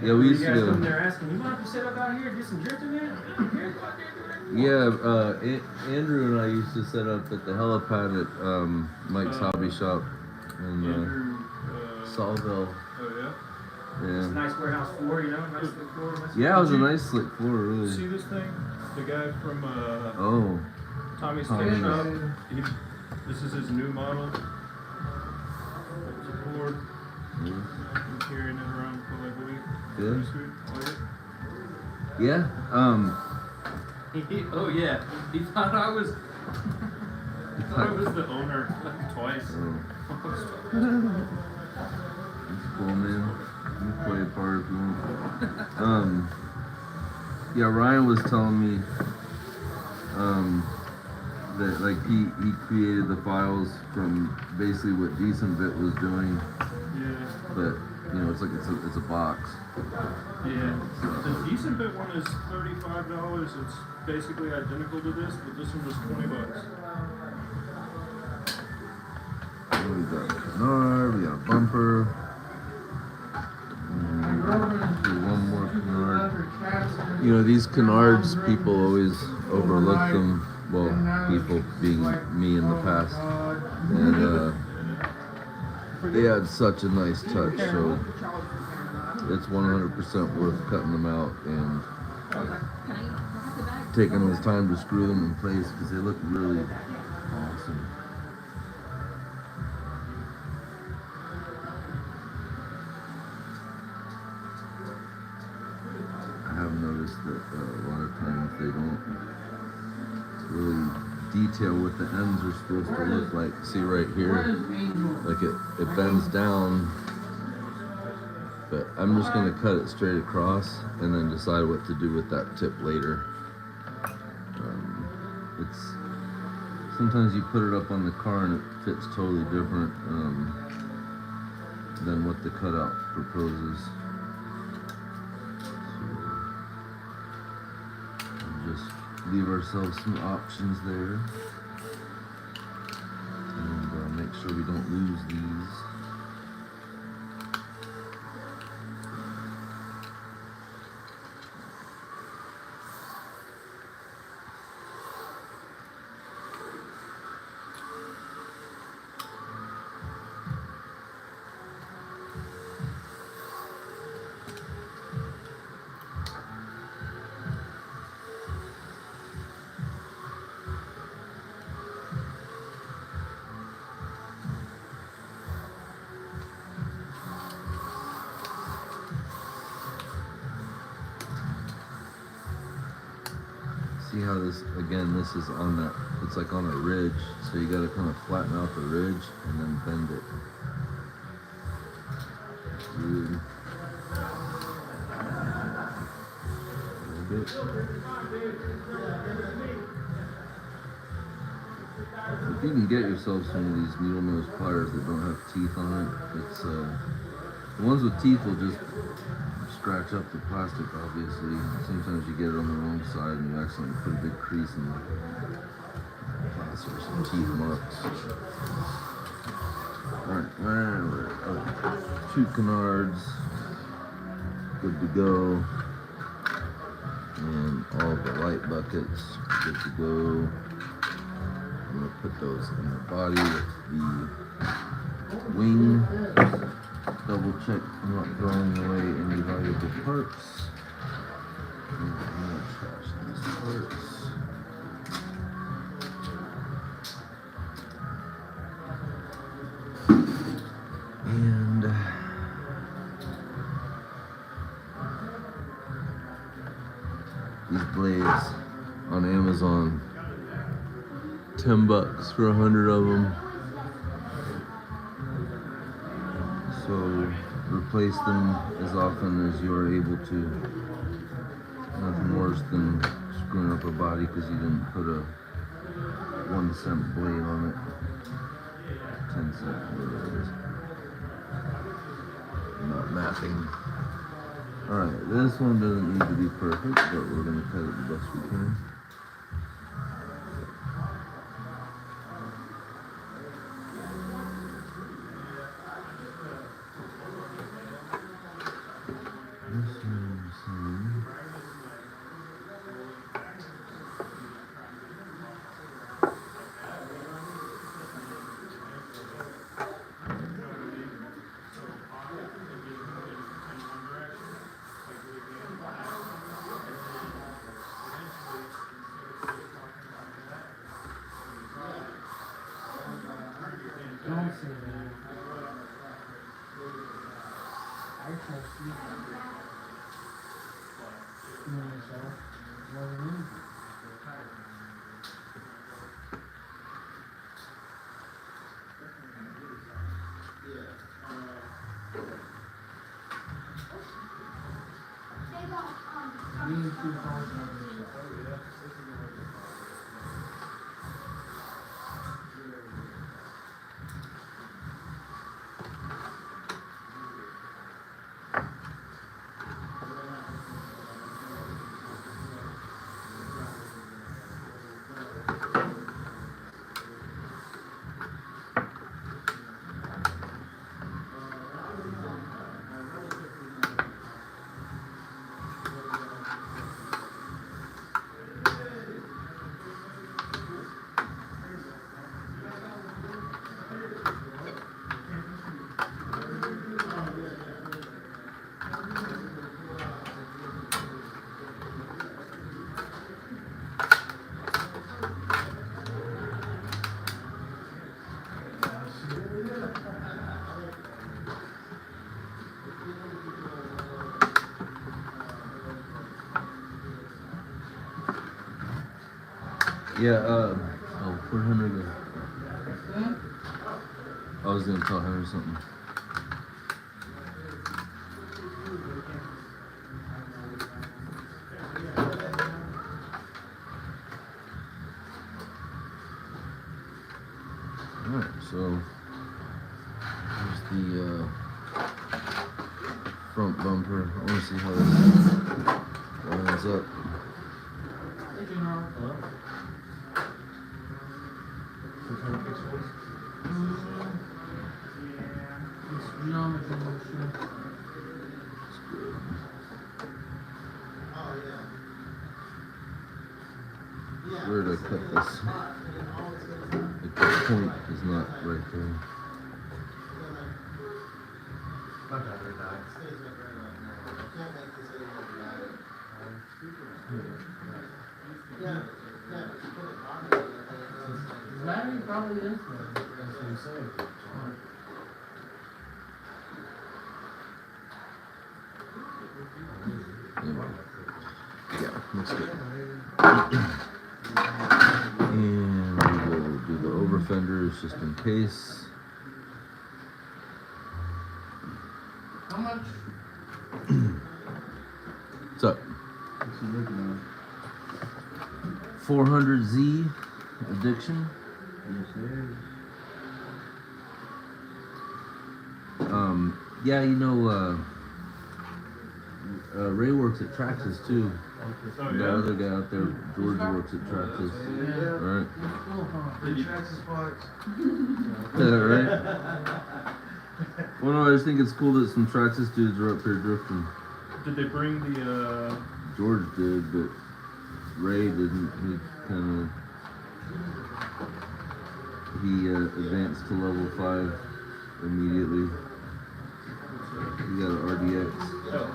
Yeah, we used You guys come to. there asking, you want to sit up out here, do some drifting here? Here, go out there, do it. Yeah, Andrew and I used to set up at the helipad at Mike's Hobby Shop in Andrew, Salville. oh, yeah? It's a Yeah. nice warehouse floor, you know, nice little floor. Nice Yeah, it was a Did you nice slick floor, See really. this thing? The guy from Oh. Tommy's Tommy. Tech Shop. This is his new model. It's a board. Yeah. Been carrying it around for like a week. Yeah. Pretty sweet. I like it. Yeah. Oh yeah, he thought I was. He thought I was the owner like twice. It's cool, man. You can play a part if you want. Yeah, Ryan was telling me that like he created the files from basically what Decentbit was doing, Yeah. but it's like it's a box. Yeah. The decent bit one is $35. It's basically identical to this, but this one was $20. What we got? Canard, we got a bumper. Do one more canard. These canards, people always overlook them. Well, people being me in the past. And they had such a nice touch, so it's 100% worth cutting them out and I was like, can I have the bag? taking his time to screw them in place because they look really awesome. I have noticed that a lot of times they don't really detail what the ends are supposed to look like. See right here, like it bends down, but I'm just gonna cut it straight across and then decide what to do with that tip later. It's sometimes you put it up on the car and it fits totally different than what the cutout proposes. So just leave ourselves some options there, and make sure we don't lose these. See how this, again, this is on that, it's like on a ridge, so you gotta kind of flatten out the ridge and then bend it. Good. A little bit. If you can get yourself some of these needle nose pliers that don't have teeth on it, it's, the ones with teeth will just scratch up the plastic, obviously. Sometimes you get it on the wrong side and you accidentally put a big crease in the plastic or some teeth marks. Alright, 2 canards, good to go. And all the light buckets, good to go. I'm gonna put those in the body with the wing. Double check I'm not throwing away any valuable parts. I'm gonna trash these parts. And these blades on Amazon, $10 for 100 of them. So replace them as often as you are able to. Nothing worse than screwing up a body because you didn't put a 1-cent blade on it. 10-cent blade. Not mapping. Alright, this one doesn't need to be perfect, but we're going to cut it the best we can. Don't say that. I can't sleep. You know yourself. More than me. Being too conscious of yourself. Yeah, oh, where'd Henry go? Hmm? I was gonna tell Henry something. Alright, so here's the front bumper. I wanna see how this lines up. Thank you, Norm. Hello? What kind of fix was? It's geometry motion. Where did I cut this? Like the point is not right there. My battery died. The battery probably is there. That's what I'm saying. Yeah, looks good. And we will do the over fenders just in case. How much? What's up? 400Z addiction. Yeah, you know, Ray works at Traxxas too. Oh, The yeah? other guy out there, George, works at Traxxas. Right? It's cool, huh? The tracks spots. Yeah, right? Well, no, I just think it's cool that some Traxxas dudes are up here drifting. Did they bring the, George did, but Ray didn't. He kind of advanced to level 5 immediately. He got an RDX, oh,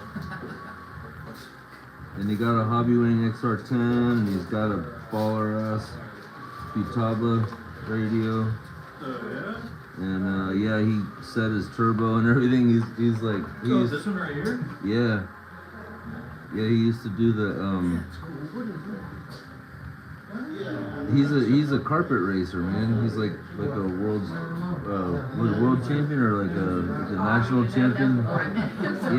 and he got a Hobbywing XR10, and he's got a baller ass Futaba radio, yeah? and yeah, he set his turbo and everything. He's like he Oh, used, this one right here? yeah, he used to do the He's a carpet racer, man. He's like a world champion or like a national champion.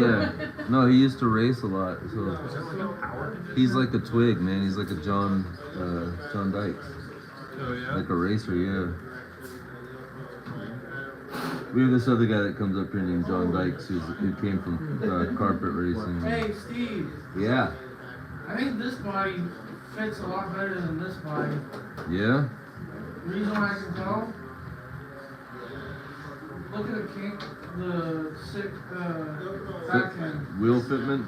Yeah. No, he used to race a lot. So he's like a twig, man. He's like a John Dykes, Oh, yeah? like a racer. Yeah. We have this other guy that comes up here named John Dykes who came from carpet racing. Hey, Steve, Yeah. I think this body fits a lot better than this body. Yeah. Reason why I can tell? Look at the sick back end. Wheel fitment.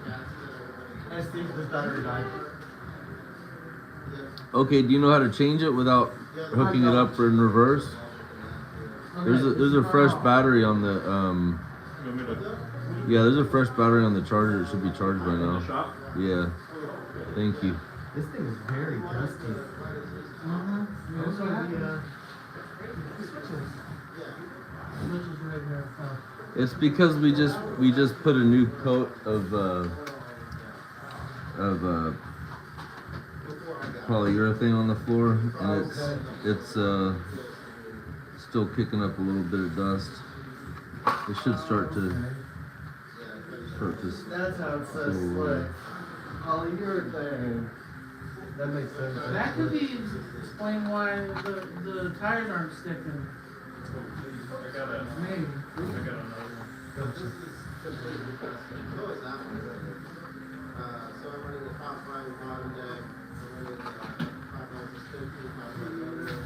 Hey Steve, this battery died. Okay, do you know how to change it without hooking it up in reverse? There's a fresh battery on the You want me to, yeah, there's a fresh battery on the charger. It should be charged by in the now. shop? Yeah. Thank you. This thing is very dusty. That's what the switches right there. It's because we just put a new coat of polyurethane on the floor, and it's still kicking up a little bit of dust. It should start to That's how it says Ooh. slick. Polyurethane. That makes sense. That could be explain why the tires aren't sticking. I got Maybe. another one. Gotcha. So I'm running the top line bottom deck, I'm running the top line suspension, top line motor,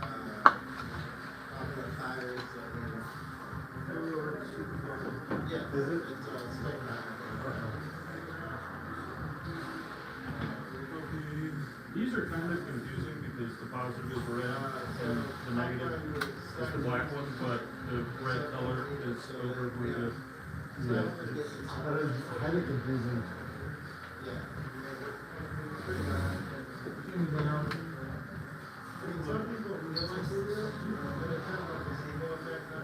top line tires, yeah, Is it? it's stick These are kind of confusing because the positive is red and the negative is the black one, but the red color is over where the red is. That is highly confusing. Some people realize this, but it kind of like a placebo effect. I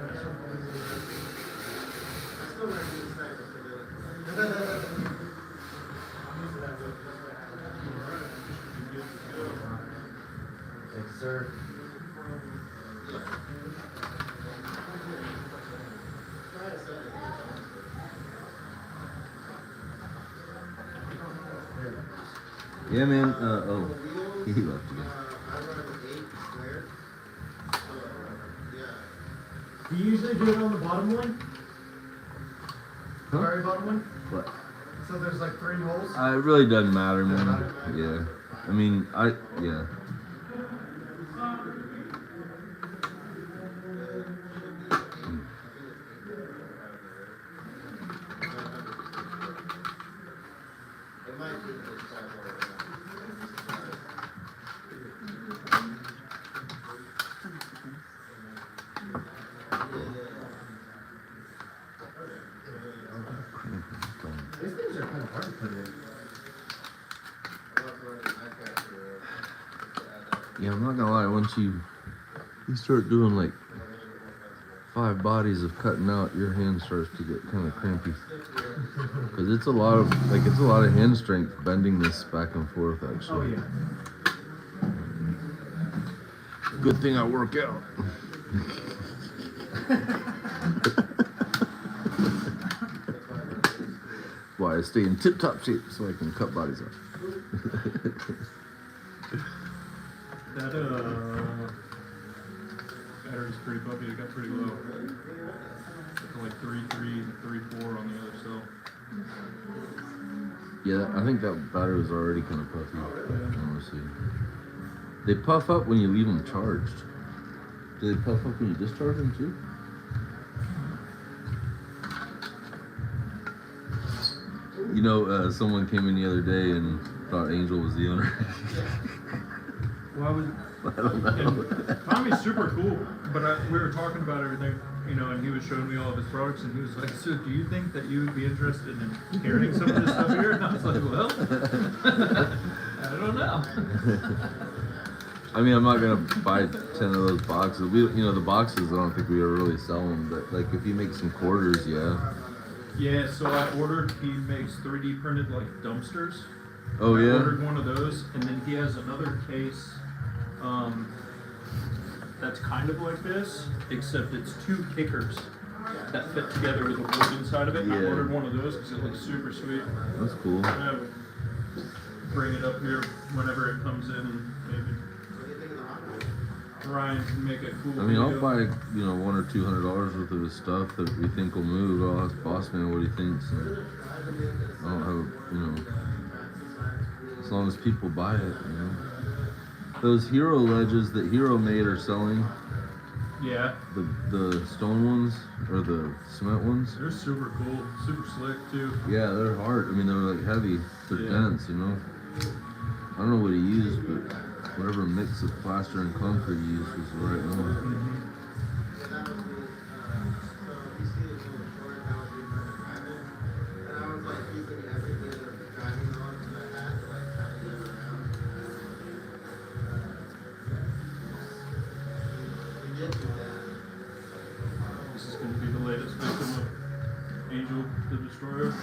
still like these type of stability. sir. Yeah, man. Oh, he left again. I run 8 square. So, yeah. Do you usually do it on the bottom one? The Huh? very bottom one? What? So there's like 3 holes? It really doesn't matter, man. Yeah. I mean, yeah. It might be this time or These things are kind of hard to put in. Yeah, I'm not gonna lie. Once you start doing like 5 bodies of cutting out, your hand starts to get kind of crampy. Cause it's a lot of hand strength bending this back and forth. Oh Actually, yeah. good thing I work out. Why I stay in tip-top shape so I can cut bodies off. That, battery's pretty puppy, it got pretty low. Like 3.3, 3.4 on the other cell. Yeah, I think that battery was already kind of puffy, honestly. They puff up when you leave them charged. Do they puff up when you discharge them too? You know, someone came in the other day and thought Angel was the owner. Well, I was, I don't know. and Tommy's super cool, but we were talking about everything, you know, and he was showing me all of his products, and he was like, so do you think that you would be interested in carrying some of this stuff here? And I was like, well, I don't know. I mean, I'm not gonna buy 10 of those boxes. The boxes, I don't think we ever really sell them, but like if you make some quarters, yeah. Yeah, so I ordered, he makes 3D printed like dumpsters. Oh I yeah? ordered one of those, and then he has another case, that's kind of like this, except it's 2 kickers that fit together with a wood inside of it. And I Yeah. ordered one of those because it looks super sweet. That's cool. I'm gonna bring it up here whenever it comes in, and maybe Ryan can make a cool I mean, I'll video. buy, $100 or $200 worth of his stuff that we think will move. I'll ask Boss Man what he thinks. And I don't have, as long as people buy it, Those Hero ledges that Hero made are selling. Yeah, The stone ones or the cement ones. they're super cool, super slick too. Yeah, they're hard. I mean, they're like heavy. They're Yeah. dense, I don't know what he used, but whatever mix of plaster and concrete he used was the right one. This is going to be the latest victim of Angel the Destroyer.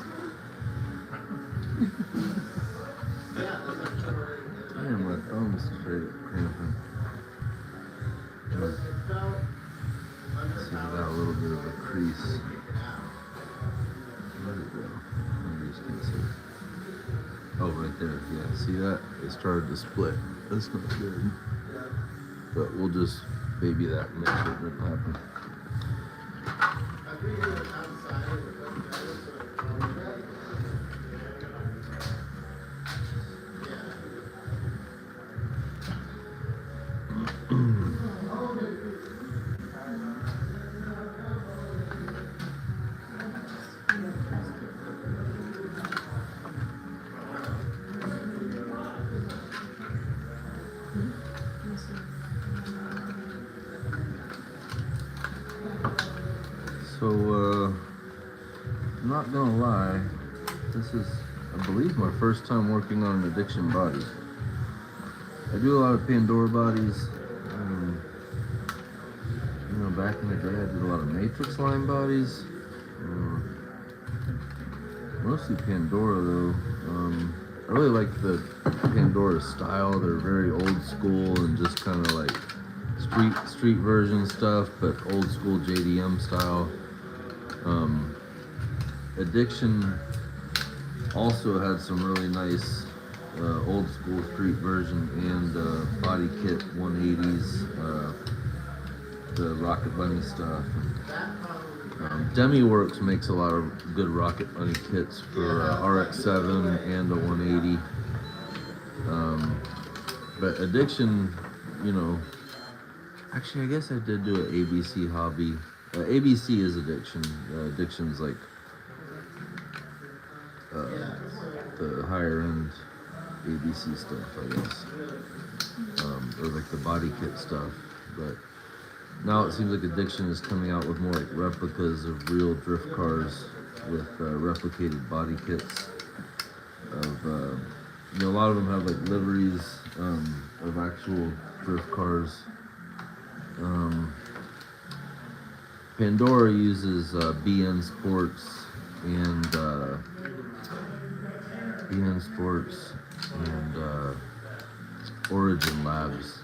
Damn, my thumb's straight cramping. See, we got a little bit of a crease. Where'd it go? I just can't see it. Oh, right there. Yeah, see that? It started to split. That's not good. But we'll just baby that and make sure it doesn't happen. So, I'm not gonna lie, this is, I believe, my first time working on an addiction body. I do a lot of Pandora bodies. Back in the day, I did a lot of matrix line bodies. Mostly Pandora though. I really like the Pandora style. They're very old school and just kind of like street version stuff, but old school JDM style. Addiction also had some really nice old school street version and body kit 180s, the Rocket Bunny stuff. DemiWorks makes a lot of good Rocket Bunny kits for RX-7 and a 180. But Addiction, you know, actually I guess I did do an ABC hobby. ABC is Addiction. Addiction's like the higher end ABC stuff, I guess. Or like the body kit stuff. But now it seems like Addiction is coming out with more like replicas of real drift cars with replicated body kits of, you know, a lot of them have like liveries of actual drift cars. Pandora uses BN Sports and Origin Labs,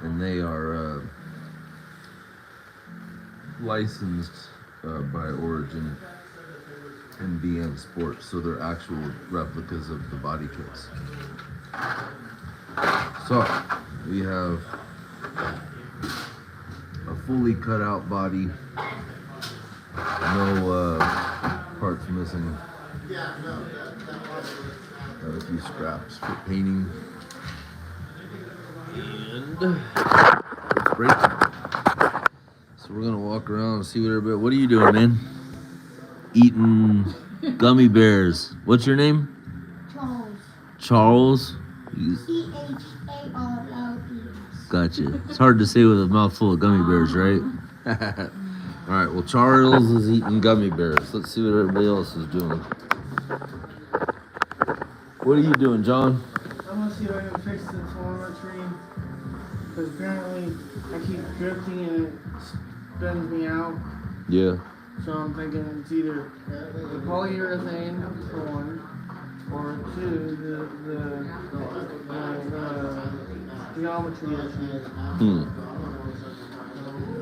and they are licensed by Origin and BN Sports, so they're actual replicas of the body kits. So we have a fully cut out body, no parts missing, a few scraps for painting, and it's break. So we're gonna walk around and see what everybody. What are you doing, man? Eating gummy bears. What's your name? Charles. Charles. CHARLES. Gotcha. It's hard to say with a mouthful of gummy bears, right? All right. Well, Charles is eating gummy bears. Let's see what everybody else is doing. What are you doing, John? I want to see if I can fix the telemetry, because apparently I keep drifting and it spins me out. Yeah. So I'm thinking it's either the polyurethane for one, or two, the geometry issue.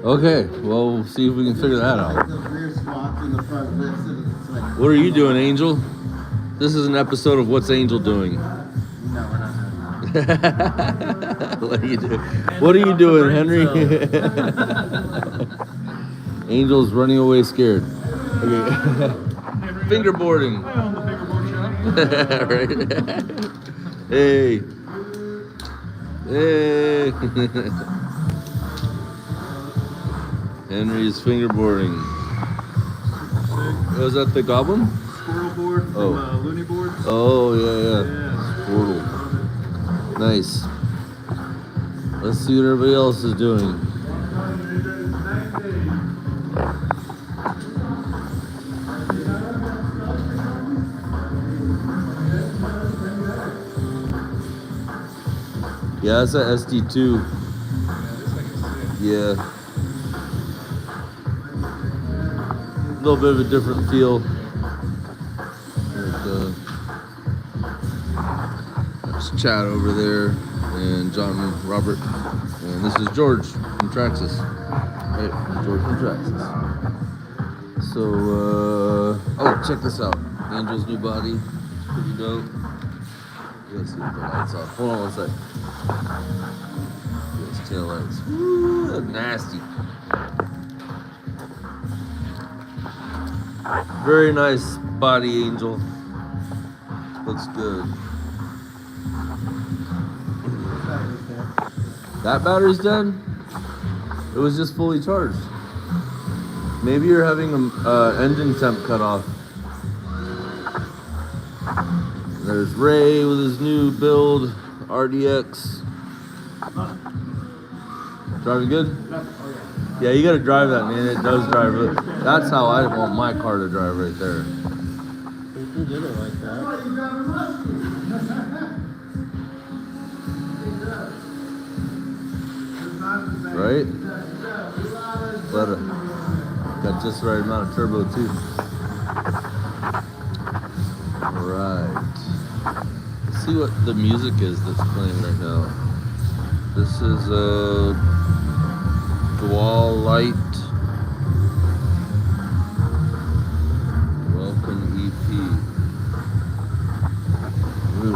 Okay. Well, we'll see if we can figure that out. The rear squats in the front lifts and it's like. What are you doing, Angel? This is an episode of What's Angel Doing? No, we're not doing that. What are you doing? What are you doing, Henry? Angel's running away scared. Okay. Fingerboarding. I own the fingerboard shop. Right. Hey. Hey. Henry's fingerboarding. Was that the goblin? Squirrel board from Oh. Looney Boards. Oh, yeah. Yeah. Portal. Nice. Let's see what everybody else is doing. Yeah, that's a SD2. Yeah. A little bit of a different feel. There's Chad over there, and John and Robert. And this is George from Traxxas. Right, George from Traxxas. So, oh, check this out. Angel's new body. It's pretty dope. Let's see if the lights off. Hold on one sec. Those tail lights. Woo, that's nasty. Very nice body, Angel. Looks good. That battery's dead? It was just fully charged. Maybe you're having an engine temp cut off. There's Ray with his new build, RDX. Driving good? Yeah, you gotta drive that, man. It does drive it. That's how I want my car to drive right there. You did it like that. Right? Got just the right amount of turbo too. Alright. Let's see what the music is that's playing right now. This is a Dual Light Welcome EP.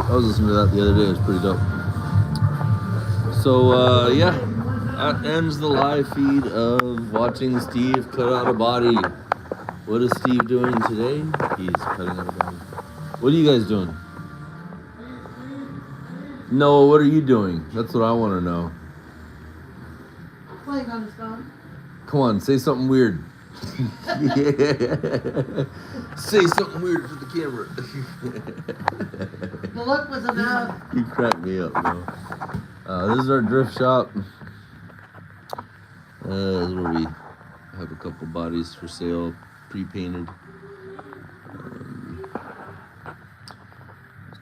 I was listening to that the other day. It was pretty dope. So yeah, that ends the live feed of watching Steve cut out a body. What is Steve doing today? He's cutting out a body. What are you guys doing? No, what are you doing? That's what I want to know. Playing on his phone. Come on, say something weird. Say something weird for the camera. The look was enough. You cracked me up, bro. This is our drift shop. This is where we have a couple bodies for sale, pre-painted.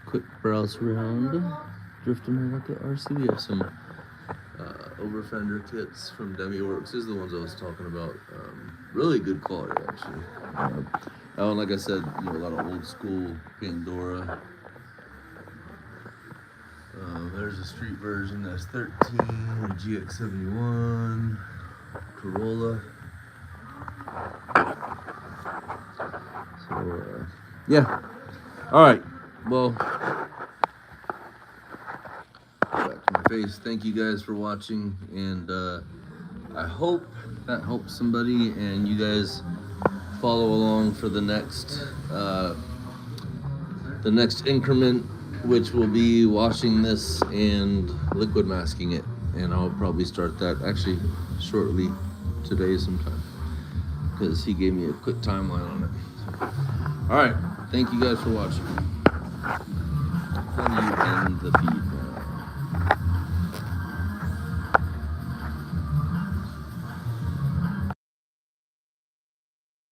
Quick browse around. Drift America RC. We have some over fender kits from DemiWorks. These are the ones I was talking about. Really good quality, actually. That one, like I said, a lot of old school Pandora. There's a street version that's 13, a GX71, Corolla. So, yeah. All right. Well, back to my face. Thank you guys for watching, and I hope that helps somebody, and you guys follow along for the next increment, which will be washing this and liquid masking it. And I'll probably start that actually shortly today sometime, because he gave me a quick timeline on it. All right, thank you guys for watching. How do you end the feed?